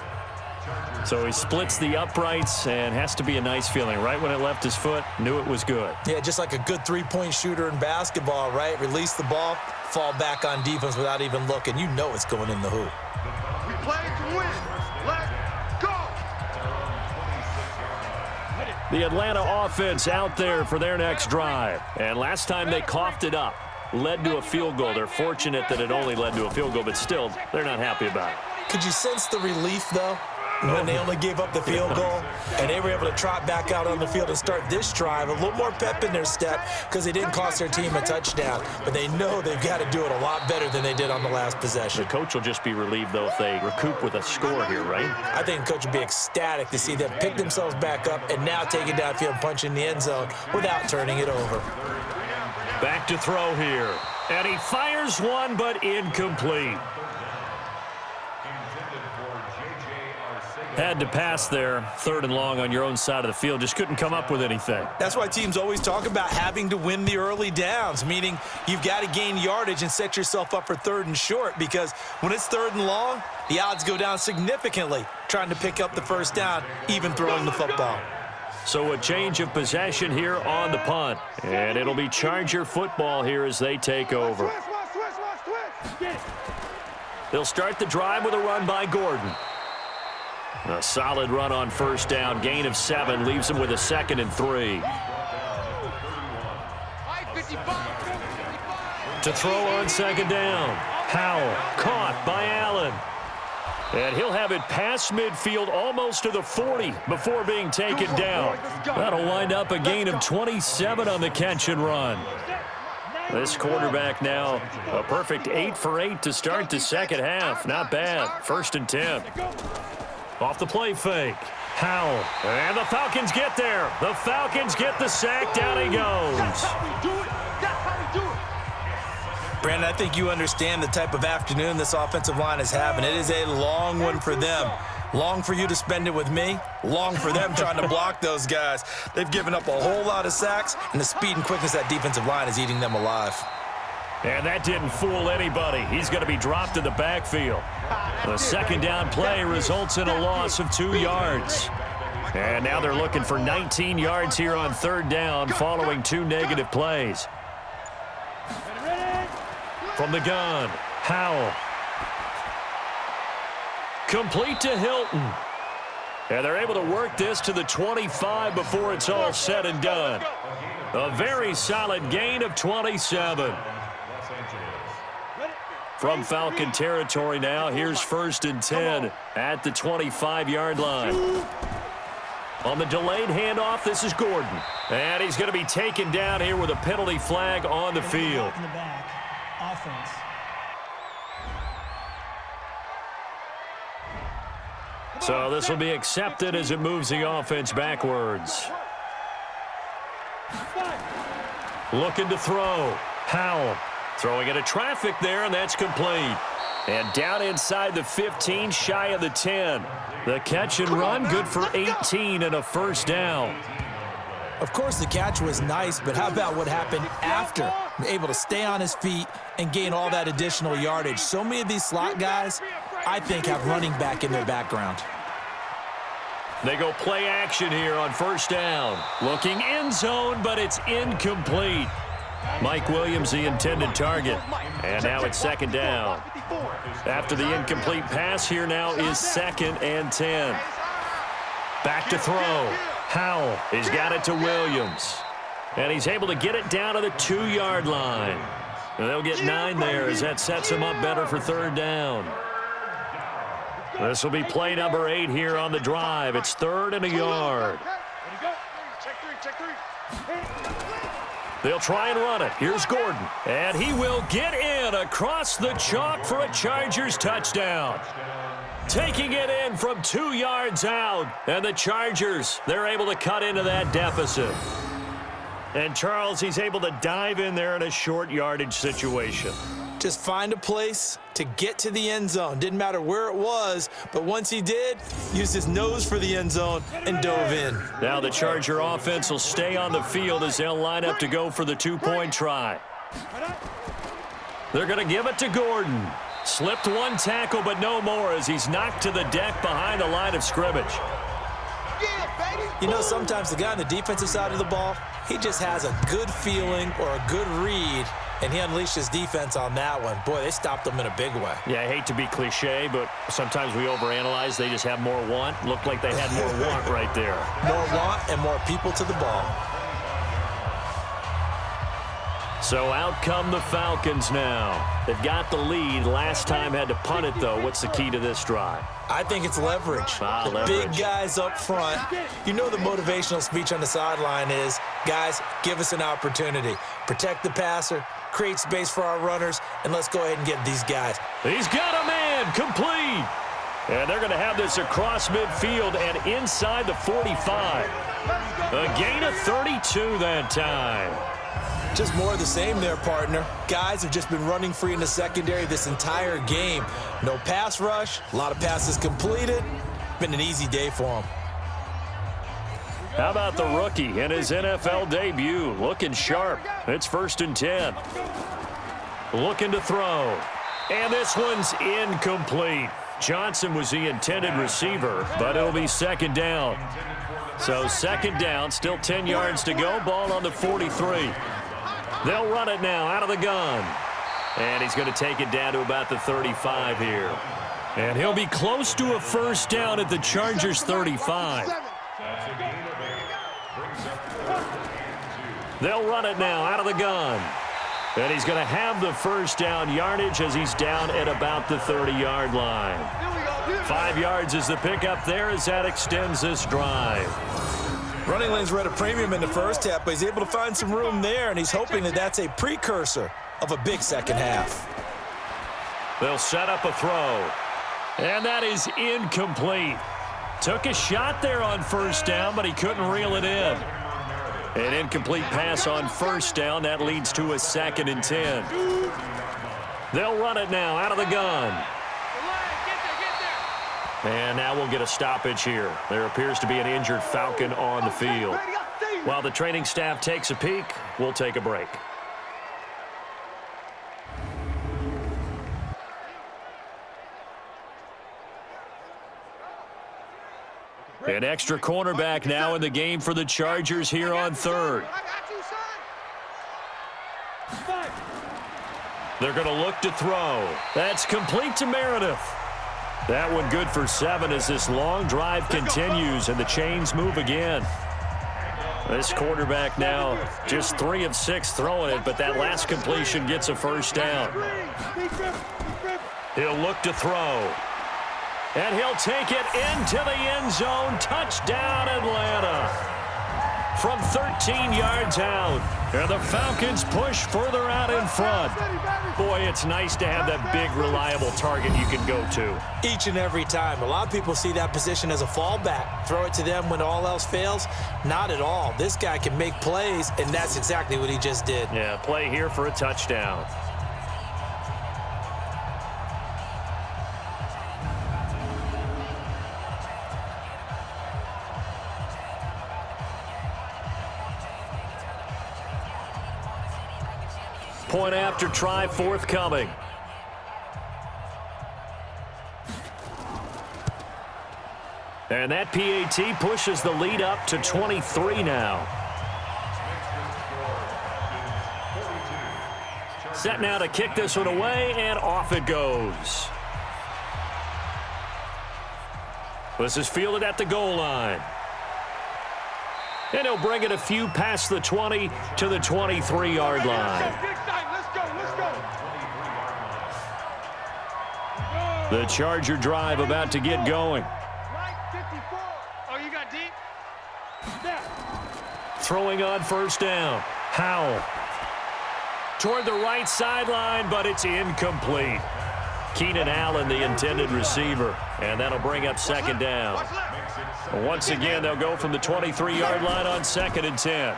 So he splits the uprights, and has to be a nice feeling. Right when it left his foot, knew it was good. Yeah, just like a good three-point shooter in basketball, right? Release the ball, fall back on defense without even looking. You know it's going in the hoop. We play to win. Let's go. The Atlanta offense out there for their next drive. And last time they coughed it up, led to a field goal. They're fortunate that it only led to a field goal, but still, they're not happy about it. Could you sense the relief, though, when they only gave up the field goal and they were able to trot back out on the field and start this drive? A little more pep in their step because they didn't cost their team a touchdown, but they know they've got to do it a lot better than they did on the last possession. The coach will just be relieved, though, if they recoup with a score here, right? I think the coach will be ecstatic to see them pick themselves back up and now take it downfield and punch in the end zone without turning it over. Back to throw here. And he fires one, but incomplete. Had to pass there, 3rd and long on your own side of the field. Just couldn't come up with anything. That's why teams always talk about having to win the early downs, meaning you've got to gain yardage and set yourself up for 3rd and short, because when it's 3rd and long, the odds go down significantly trying to pick up the first down, even throwing the football. So a change of possession here on the punt. And it'll be Charger football here as they take over. They'll start the drive with a run by Gordon. A solid run on 1st down. Gain of 7 leaves him with a 2nd and 3. To throw on 2nd down. Howell caught by Allen. And he'll have it past midfield almost to the 40 before being taken down. That'll wind up a gain of 27 on the catch and run. This quarterback now a perfect 8 for 8 to start the second half. Not bad. 1st and 10. Off the play fake. Howell. And the Falcons get there. The Falcons get the sack. Down he goes. That's how we do it. That's how we do it. Brandon, I think you understand the type of afternoon this offensive line is having. It is a long one for them. Long for you to spend it with me. Long for them trying to block those guys. They've given up a whole lot of sacks, and the speed and quickness of that defensive line is eating them alive. And that didn't fool anybody. He's going to be dropped in the backfield. The 2nd down play results in a loss of 2 yards. And now they're looking for 19 yards here on 3rd down following 2 negative plays. From the gun, Howell. Complete to Hilton. And they're able to work this to the 25 before it's all said and done. A very solid gain of 27. From Falcon territory now, here's 1st and 10 at the 25-yard line. On the delayed handoff, this is Gordon. And he's going to be taken down here with a penalty flag on the field. In the back. Offense. So this will be accepted as it moves the offense backwards. Looking to throw. Howell throwing into traffic there, and that's complete. And down inside the 15, shy of the 10. The catch and run, good for 18 and a first down. Of course, the catch was nice, but how about what happened after? Able to stay on his feet and gain all that additional yardage. So many of these slot guys, I think, have running back in their background. They go play action here on first down. Looking end zone, but it's incomplete. Mike Williams, the intended target. And now it's second down. After the incomplete pass, here now is 2nd and 10. Back to throw. Howell has got it to Williams. And he's able to get it down to the 2-yard line. And they'll get 9 there as that sets him up better for third down. This will be play number 8 here on the drive. It's 3rd and a yard. They'll try and run it. Here's Gordon. And he will get in across the chalk for a Chargers touchdown. Taking it in from 2 yards out. And the Chargers, they're able to cut into that deficit. And Charles, he's able to dive in there in a short yardage situation. Just find a place to get to the end zone. Didn't matter where it was, but once he did, used his nose for the end zone and dove in. Now the Charger offense will stay on the field as they'll line up to go for the 2-point try. They're going to give it to Gordon. Slipped one tackle, but no more as he's knocked to the deck behind the line of scrimmage. You know, sometimes the guy on the defensive side of the ball, he just has a good feeling or a good read, and he unleashed his defense on that one. Boy, they stopped him in a big way. Yeah, I hate to be cliche, but sometimes we overanalyze. They just have more want. Looked like they had more want right there. More want and more people to the ball. So out come the Falcons now. They've got the lead. Last time had to punt it, though. What's the key to this drive? I think it's leverage. The leverage. Big guys up front. You know the motivational speech on the sideline is, guys, give us an opportunity. Protect the passer, create space for our runners, and let's go ahead and get these guys. He's got a man, complete. And they're going to have this across midfield and inside the 45. A gain of 32 that time. Just more of the same there, partner. Guys have just been running free in the secondary this entire game. No pass rush, a lot of passes completed. Been an easy day for him. How about the rookie in his NFL debut? Looking sharp. It's 1st and 10. Looking to throw. And this one's incomplete. Johnson was the intended receiver, but it'll be 2nd down. So 2nd down, still 10 yards to go. Ball on the 43. They'll run it now out of the gun. And he's going to take it down to about the 35 here. And he'll be close to a 1st down at the Chargers 35. They'll run it now out of the gun. And he's going to have the 1st down yardage as he's down at about the 30-yard line. 5 yards is the pickup there as that extends this drive. Running lanes were at a premium in the first half, but he's able to find some room there, and he's hoping that that's a precursor of a big second half. They'll set up a throw. And that is incomplete. Took a shot there on 1st down, but he couldn't reel it in. An incomplete pass on 1st down. That leads to a 2nd and 10. They'll run it now out of the gun. And now we'll get a stoppage here. There appears to be an injured Falcon on the field. While the training staff takes a peek, we'll take a break. An extra cornerback now in the game for the Chargers here on 3rd. They're going to look to throw. That's complete to Meredith. That one good for 7 as this long drive continues and the chains move again. This quarterback now just 3 of 6 throwing it, but that last completion gets a 1st down. He'll look to throw. And he'll take it into the end zone. Touchdown, Atlanta. From 13 yards out. And the Falcons push further out in front. Boy, it's nice to have that big, reliable target you can go to. Each and every time. A lot of people see that position as a fallback. Throw it to them when all else fails. Not at all. This guy can make plays, and that's exactly what he just did. Yeah, play here for a touchdown. Point after try forthcoming. And that PAT pushes the lead up to 23 now. Set now to kick this one away, and off it goes. This is fielded at the goal line. And he'll bring it a few past the 20 to the 23-yard line. The Charger drive about to get going. Throwing on first down. Howell. Toward the right sideline, but it's incomplete. Keenan Allen, the intended receiver. And that'll bring up second down. Once again, they'll go from the 23-yard line on 2nd and 10.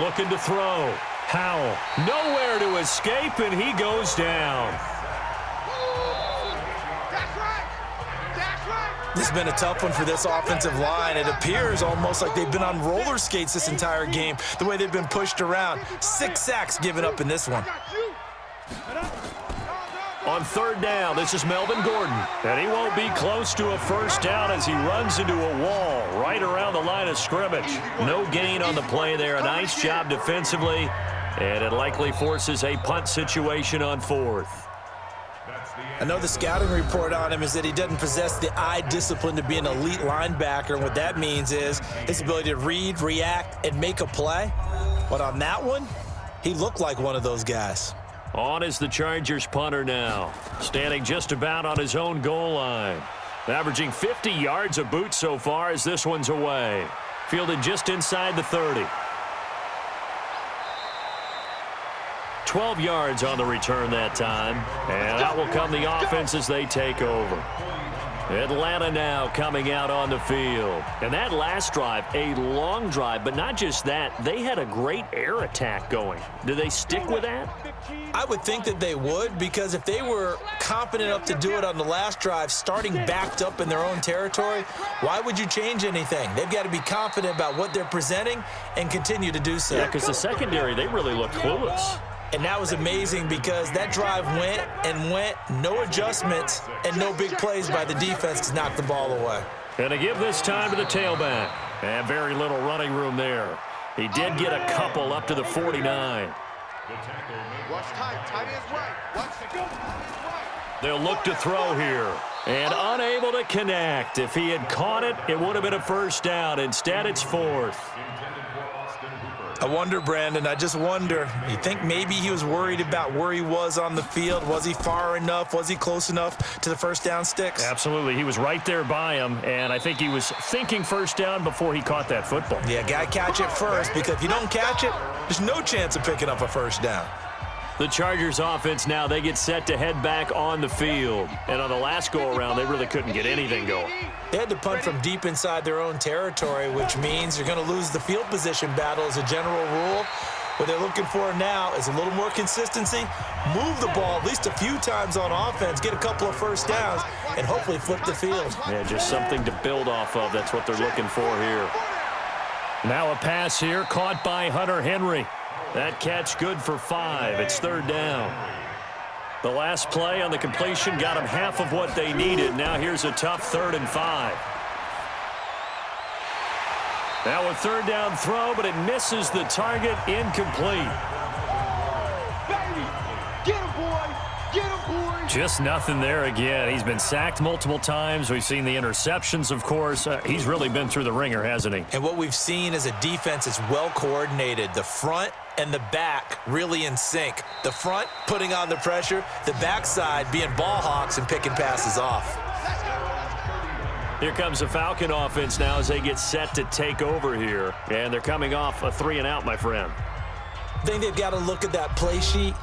Looking to throw. Howell. Nowhere to escape, and he goes down. This has been a tough one for this offensive line. It appears almost like they've been on roller skates this entire game, the way they've been pushed around. 6 sacks given up in this one. On third down, this is Melvin Gordon. And he won't be close to a first down as he runs into a wall right around the line of scrimmage. No gain on the play there. A nice job defensively. And it likely forces a punt situation on 4th. I know the scouting report on him is that he doesn't possess the eye discipline to be an elite linebacker. And what that means is his ability to read, react, and make a play. But on that one, he looked like one of those guys. On is the Chargers punter now. Standing just about on his own goal line. Averaging 50 yards a boot so far as this one's away. Fielded just inside the 30. 12 yards on the return that time. And out will come the offense as they take over. Atlanta now coming out on the field. And that last drive, a long drive, but not just that. They had a great air attack going. Do they stick with that? I would think that they would, because if they were confident enough to do it on the last drive, starting backed up in their own territory, why would you change anything? They've got to be confident about what they're presenting and continue to do so. Yeah, because the secondary, they really look clueless. And that was amazing because that drive went and went, no adjustments, and no big plays by the defense to knock the ball away. And to give this time to the tailback. And very little running room there. He did get a couple up to the 49. They'll look to throw here. And unable to connect. If he had caught it, it would have been a first down. Instead, it's 4th. I wonder, Brandon, I just wonder, you think maybe he was worried about where he was on the field? Was he far enough? Was he close enough to the first down sticks? Absolutely. He was right there by him, and I think he was thinking first down before he caught that football. Yeah, got to catch it first, because if you don't catch it, there's no chance of picking up a first down. The Chargers offense now, they get set to head back on the field. And on the last go-around, they really couldn't get anything going. They had to punt from deep inside their own territory, which means you're going to lose the field position battle as a general rule. What they're looking for now is a little more consistency, move the ball at least a few times on offense, get a couple of first downs, and hopefully flip the field. Yeah, just something to build off of. That's what they're looking for here. Now a pass here caught by Hunter Henry. That catch good for 5. It's 3rd down. The last play on the completion got them half of what they needed. Now here's a tough 3rd and 5. Now a 3rd down throw, but it misses the target. Incomplete. Get him, boy! Get him, boy! Just nothing there again. He's been sacked multiple times. We've seen the interceptions, of course. He's really been through the ringer, hasn't he? And what we've seen is a defense that's well coordinated. The front and the back really in sync. The front putting on the pressure, the backside being ball hawks and picking passes off. Here comes the Falcon offense now as they get set to take over here. And they're coming off a 3-and-out, my friend. I think they've got to look at that play sheet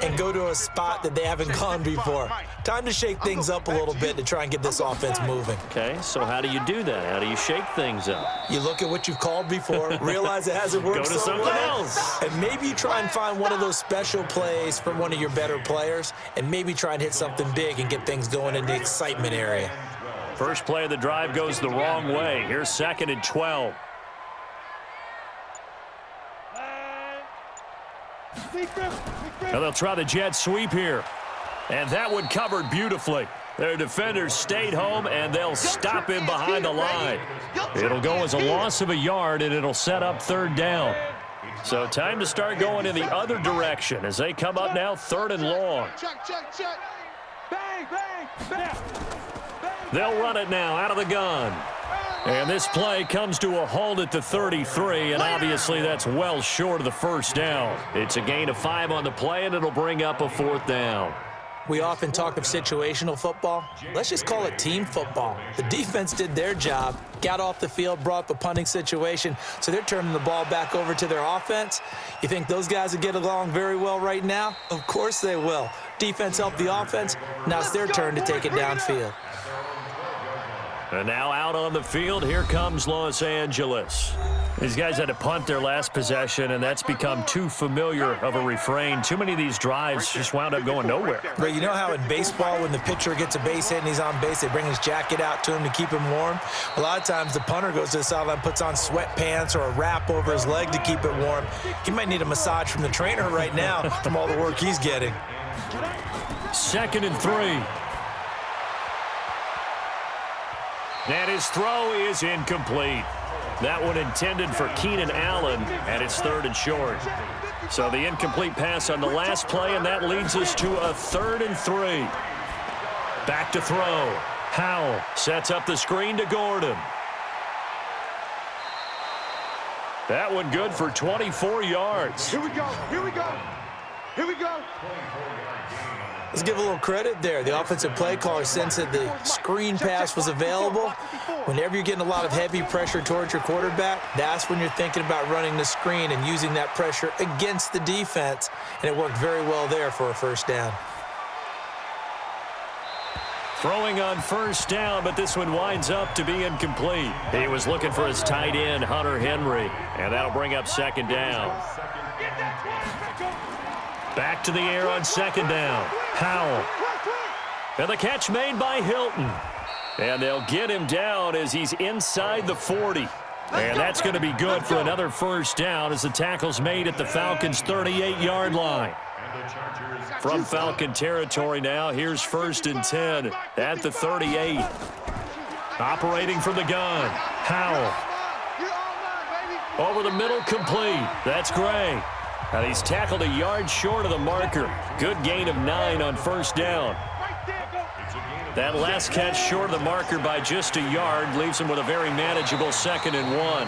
and go to a spot that they haven't gone before. Time to shake things up a little bit to try and get this offense moving. Okay, so how do you do that? How do you shake things up? You look at what you've called before, realize it hasn't worked Go to so something well, else. and maybe you try and find one of those special plays from one of your better players, and maybe try and hit something big and get things going in the excitement area. First play of the drive goes the wrong way. Here's 2nd and 12. Now they'll try the jet sweep here. And that one covered beautifully. Their defenders stayed home, and they'll stop him behind the line. It'll go as a loss of a yard, and it'll set up third down. So time to start going in the other direction as they come up now 3rd and long. They'll run it now out of the gun. And this play comes to a halt at the 33, and obviously that's well short of the first down. It's a gain of 5 on the play, and it'll bring up a 4th down. We often talk of situational football. Let's just call it team football. The defense did their job, got off the field, brought up a punting situation, so they're turning the ball back over to their offense. You think those guys will get along very well right now? Of course they will. Defense helped the offense. Now it's their turn to take it downfield. And now out on the field, here comes Los Angeles. These guys had to punt their last possession, and that's become too familiar of a refrain. Too many of these drives just wound up going nowhere. But you know how in baseball, when the pitcher gets a base hit and he's on base, they bring his jacket out to him to keep him warm? A lot of times the punter goes to the sideline, puts on sweatpants or a wrap over his leg to keep it warm. He might need a massage from the trainer right now from all the work he's getting. 2nd and 3. And his throw is incomplete. That one intended for Keenan Allen, and it's 3rd and short. So the incomplete pass on the last play, and that leads us to a 3rd and 3. Back to throw. Howell sets up the screen to Gordon. That one good for 24 yards. Here we go. Here we go. Here we go. Let's give a little credit there. The offensive play caller sensed that the screen pass was available. Whenever you're getting a lot of heavy pressure towards your quarterback, that's when you're thinking about running the screen and using that pressure against the defense. And it worked very well there for a 1st down. Throwing on 1st down, but this one winds up to be incomplete. He was looking for his tight end, Hunter Henry, and that'll bring up 2nd down. Back to the air on 2nd down. Howell. And the catch made by Hilton. And they'll get him down as he's inside the 40. And that's going to be good for another 1st down as the tackle's made at the Falcons' 38-yard line. From Falcon territory now, here's 1st and 10 at the 38. Operating from the gun. Howell. Over the middle, complete. That's Gray. And he's tackled a yard short of the marker. Good gain of 9 on 1st down. That last catch short of the marker by just a yard leaves him with a very manageable 2nd and 1.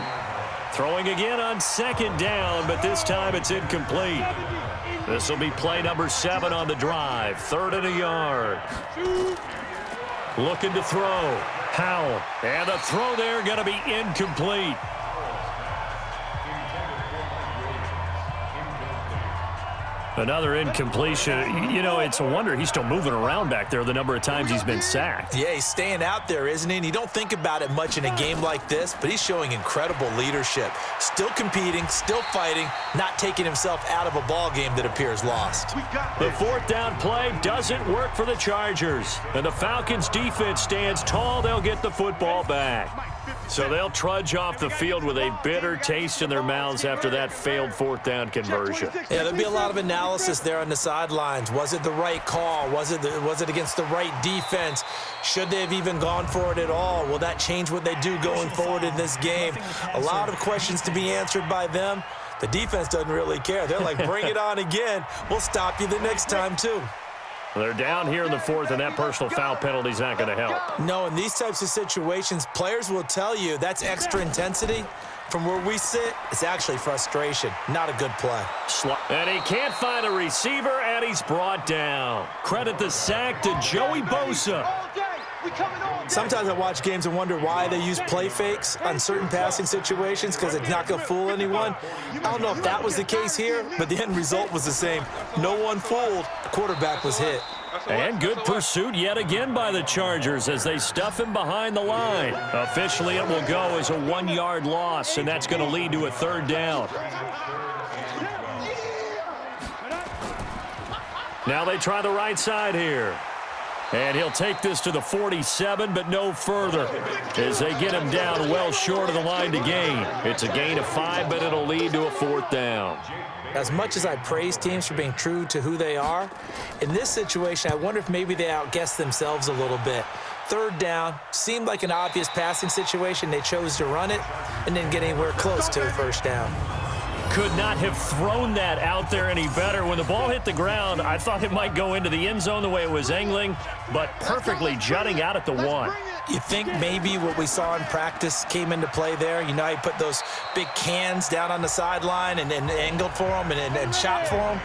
Throwing again on 2nd down, but this time it's incomplete. This will be play number 7 on the drive. 3rd and a yard. Looking to throw. Howell. And the throw there going to be incomplete. Another incompletion. You know, it's a wonder he's still moving around back there the number of times he's been sacked. Yeah, he's staying out there, isn't he? And you don't think about it much in a game like this, but he's showing incredible leadership. Still competing, still fighting, not taking himself out of a ball game that appears lost. The 4th down play doesn't work for the Chargers. And the Falcons defense stands tall. They'll get the football back. So they'll trudge off the field with a bitter taste in their mouths after that failed 4th down conversion. Yeah, there'll be a lot of analysis there on the sidelines. Was it the right call? Was it against the right defense? Should they have even gone for it at all? Will that change what they do going forward in this game? A lot of questions to be answered by them. The defense doesn't really care. They're like, bring it on again. We'll stop you the next time, too. They're down here in the 4th, and that personal foul penalty is not going to help. No, in these types of situations, players will tell you that's extra intensity. From where we sit, it's actually frustration. Not a good play. And he can't find a receiver, and he's brought down. Credit the sack to Joey Bosa. Sometimes I watch games and wonder why they use play fakes on certain passing situations because it's not going to fool anyone. I don't know if that was the case here, but the end result was the same. No one fooled. The quarterback was hit. And good pursuit yet again by the Chargers as they stuff him behind the line. Officially, it will go as a 1-yard loss, and that's going to lead to a 3rd down. Now they try the right side here. And he'll take this to the 47, but no further, as they get him down well short of the line to gain. It's a gain of 5, but it'll lead to a 4th down. As much as I praise teams for being true to who they are, in this situation, I wonder if maybe they outguessed themselves a little bit. 3rd down, seemed like an obvious passing situation. They chose to run it and didn't get anywhere close to a 1st down. Could not have thrown that out there any better. When the ball hit the ground, I thought it might go into the end zone the way it was angling, but perfectly jutting out at the 1. You think maybe what we saw in practice came into play there? You know, he put those big cans down on the sideline and angled for him and shot for him.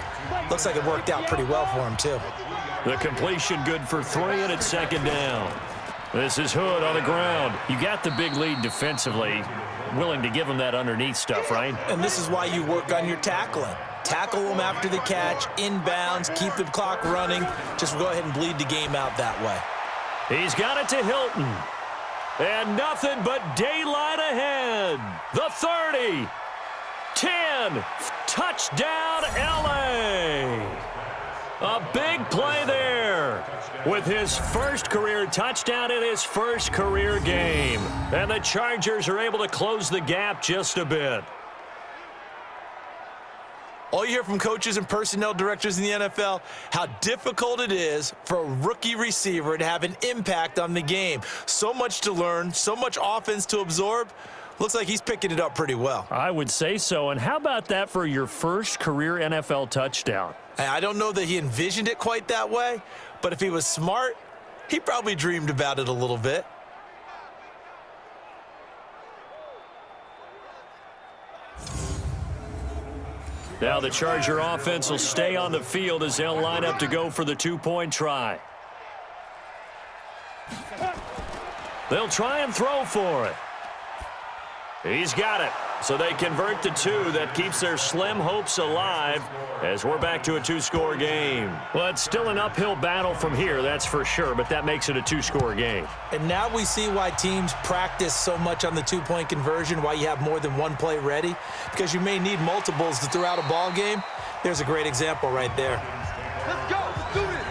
Looks like it worked out pretty well for him, too. The completion good for 3, and it's 2nd down. This is Hood on the ground. You got the big lead defensively. Willing to give him that underneath stuff, right? And this is why you work on your tackling. Tackle them after the catch, inbounds, keep the clock running. Just go ahead and bleed the game out that way. He's got it to Hilton. And nothing but daylight ahead. The 30. 10. Touchdown, L.A. A big play there with his first career touchdown in his first career game. And the Chargers are able to close the gap just a bit. All you hear from coaches and personnel directors in the NFL, how difficult it is for a rookie receiver to have an impact on the game. So much to learn, so much offense to absorb. Looks like he's picking it up pretty well. I would say so. And how about that for your first career NFL touchdown? I don't know that he envisioned it quite that way, but if he was smart, he probably dreamed about it a little bit. Now the Charger offense will stay on the field as they'll line up to go for the 2-point try. They'll try and throw for it. He's got it. So they convert the 2. That keeps their slim hopes alive as we're back to a 2-score game. Well, it's still an uphill battle from here, that's for sure, but that makes it a 2-score game. And now we see why teams practice so much on the 2-point conversion, why you have more than one play ready, because you may need multiples to throw out a ball game. There's a great example right there. Let's go. Let's do it.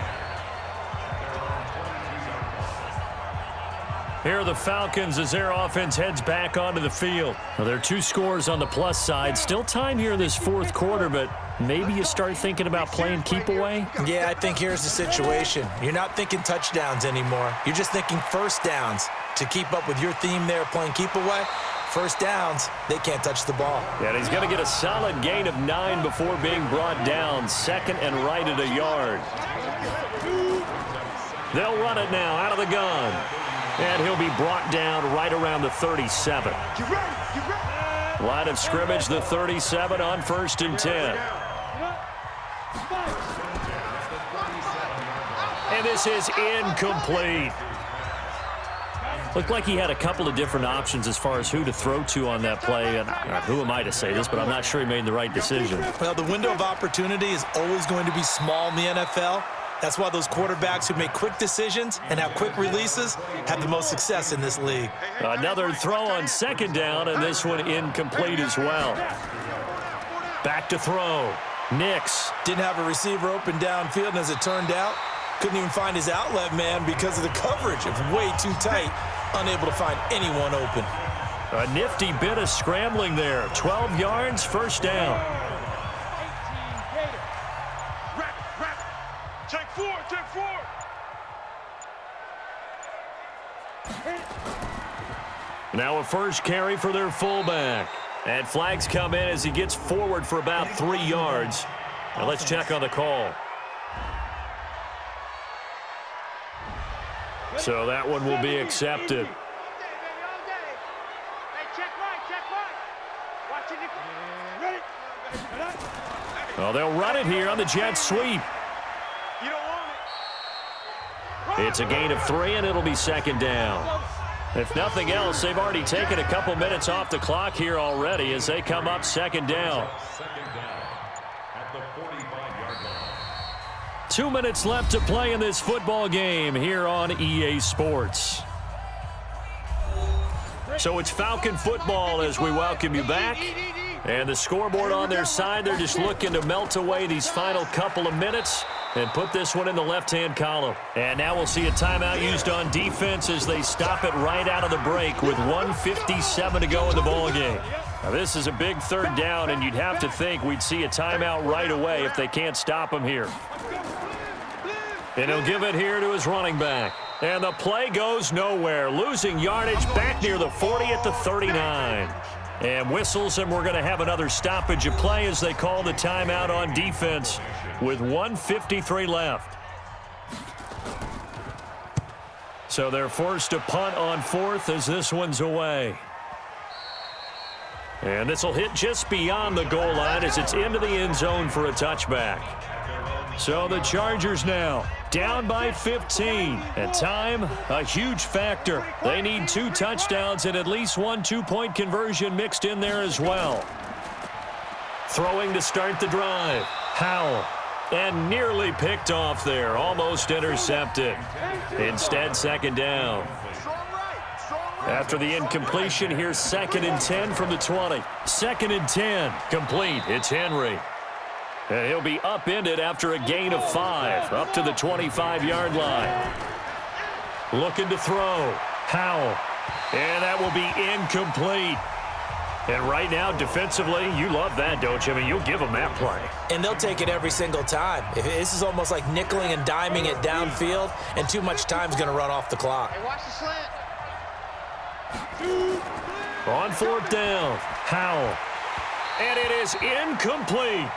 Here are the Falcons as their offense heads back onto the field. Well, there are 2 scores on the plus side. Still time here in this 4th quarter, but maybe you start thinking about playing keep away? Yeah, I think here's the situation. You're not thinking touchdowns anymore. You're just thinking 1st downs. To keep up with your theme there, playing keep away, 1st downs, they can't touch the ball. Yeah, and he's going to get a solid gain of 9 before being brought down. 2nd and right at a yard. They'll run it now out of the gun. And he'll be brought down right around the 37. Line of scrimmage, the 37 on 1st and 10. And this is incomplete. Looked like he had a couple of different options as far as who to throw to on that play. And who am I to say this, but I'm not sure he made the right decision. Well, the window of opportunity is always going to be small in the NFL. That's why those quarterbacks who make quick decisions and have quick releases have the most success in this league. Another throw on 2nd down, and this one incomplete as well. Back to throw. Nix. Didn't have a receiver open downfield, and as it turned out, couldn't even find his outlet man because of the coverage. It's way too tight, unable to find anyone open. A nifty bit of scrambling there. 12 yards, 1st down. Take 4. Now a first carry for their fullback. And flags come in as he gets forward for about 3 yards. Now let's check on the call. So that one will be accepted. Well, they'll run it here on the jet sweep. It's a gain of 3, and it'll be 2nd down. If nothing else, they've already taken a couple minutes off the clock here already as they come up 2nd down. 2 minutes left to play in this football game here on EA Sports. So it's Falcon football as we welcome you back. And the scoreboard on their side, they're just looking to melt away these final couple of minutes and put this one in the left-hand column. And now we'll see a timeout used on defense as they stop it right out of the break with 1:57 to go in the ballgame. Now, this is a big third down, and you'd have to think we'd see a timeout right away if they can't stop him here. And he'll give it here to his running back. And the play goes nowhere, losing yardage back near the 40 at the 39. And whistles, and we're going to have another stoppage of play as they call the timeout on defense with 1:53 left. So they're forced to punt on fourth as this one's away. And this will hit just beyond the goal line as it's into the end zone for a touchback. So the Chargers now down by 15. And time, a huge factor. They need 2 touchdowns and at least 1 two-point conversion mixed in there as well. Throwing to start the drive. Howell. And nearly picked off there. Almost intercepted. Instead, second down. After the incompletion, here's 2nd and 10 from the 20. 2nd and 10. Complete. It's Henry. And he'll be upended after a gain of 5, up to the 25-yard line. Looking to throw. Howell. And that will be incomplete. And right now, defensively, you love that, don't you? I mean, you'll give them that play. And they'll take it every single time. This is almost like nickeling and diming it downfield, and too much time's going to run off the clock. Hey, watch the slant. On 4th down, Howell. And it is incomplete.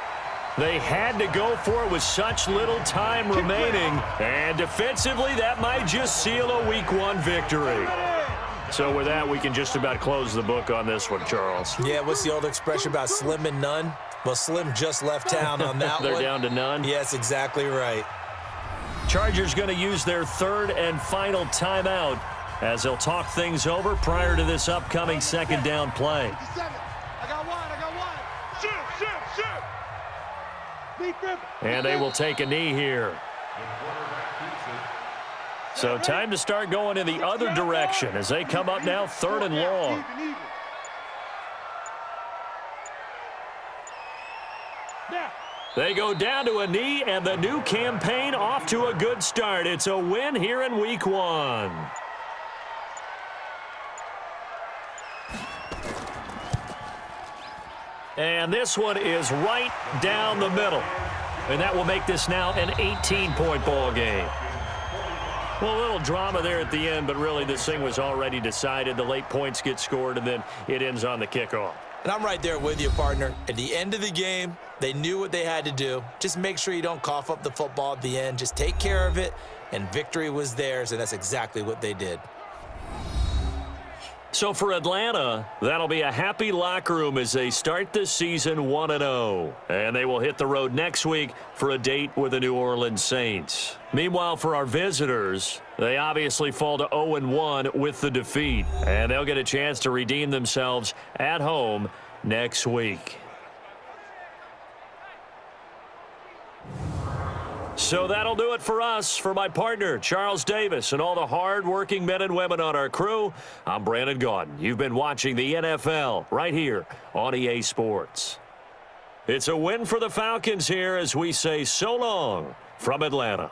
They had to go for it with such little time remaining. And defensively, that might just seal a Week 1 victory. So with that, we can just about close the book on this one, Charles. Yeah, what's the old expression about slim and none? Well, Slim just left town on that They're one. down to none? Yes, exactly right. Chargers going to use their 3rd and final timeout as they'll talk things over prior to this upcoming 2nd down play. I got one. Shoot. And they will take a knee here. So time to start going in the other direction as they come up now 3rd and long. They go down to a knee, and the new campaign off to a good start. It's a win here in Week 1. And this one is right down the middle. And that will make this now an 18-point ball game. Well, a little drama there at the end, but really this thing was already decided. The late points get scored, and then it ends on the kickoff. And I'm right there with you, partner. At the end of the game, they knew what they had to do. Just make sure you don't cough up the football at the end. Just take care of it, and victory was theirs, and that's exactly what they did. So for Atlanta, that'll be a happy locker room as they start the season 1-0. And they will hit the road next week for a date with the New Orleans Saints. Meanwhile, for our visitors, they obviously fall to 0-1 with the defeat. And they'll get a chance to redeem themselves at home next week. So that'll do it for us. For my partner, Charles Davis, and all the hard-working men and women on our crew, I'm Brandon Gaudin. You've been watching the NFL right here on EA Sports. It's a win for the Falcons here as we say so long from Atlanta.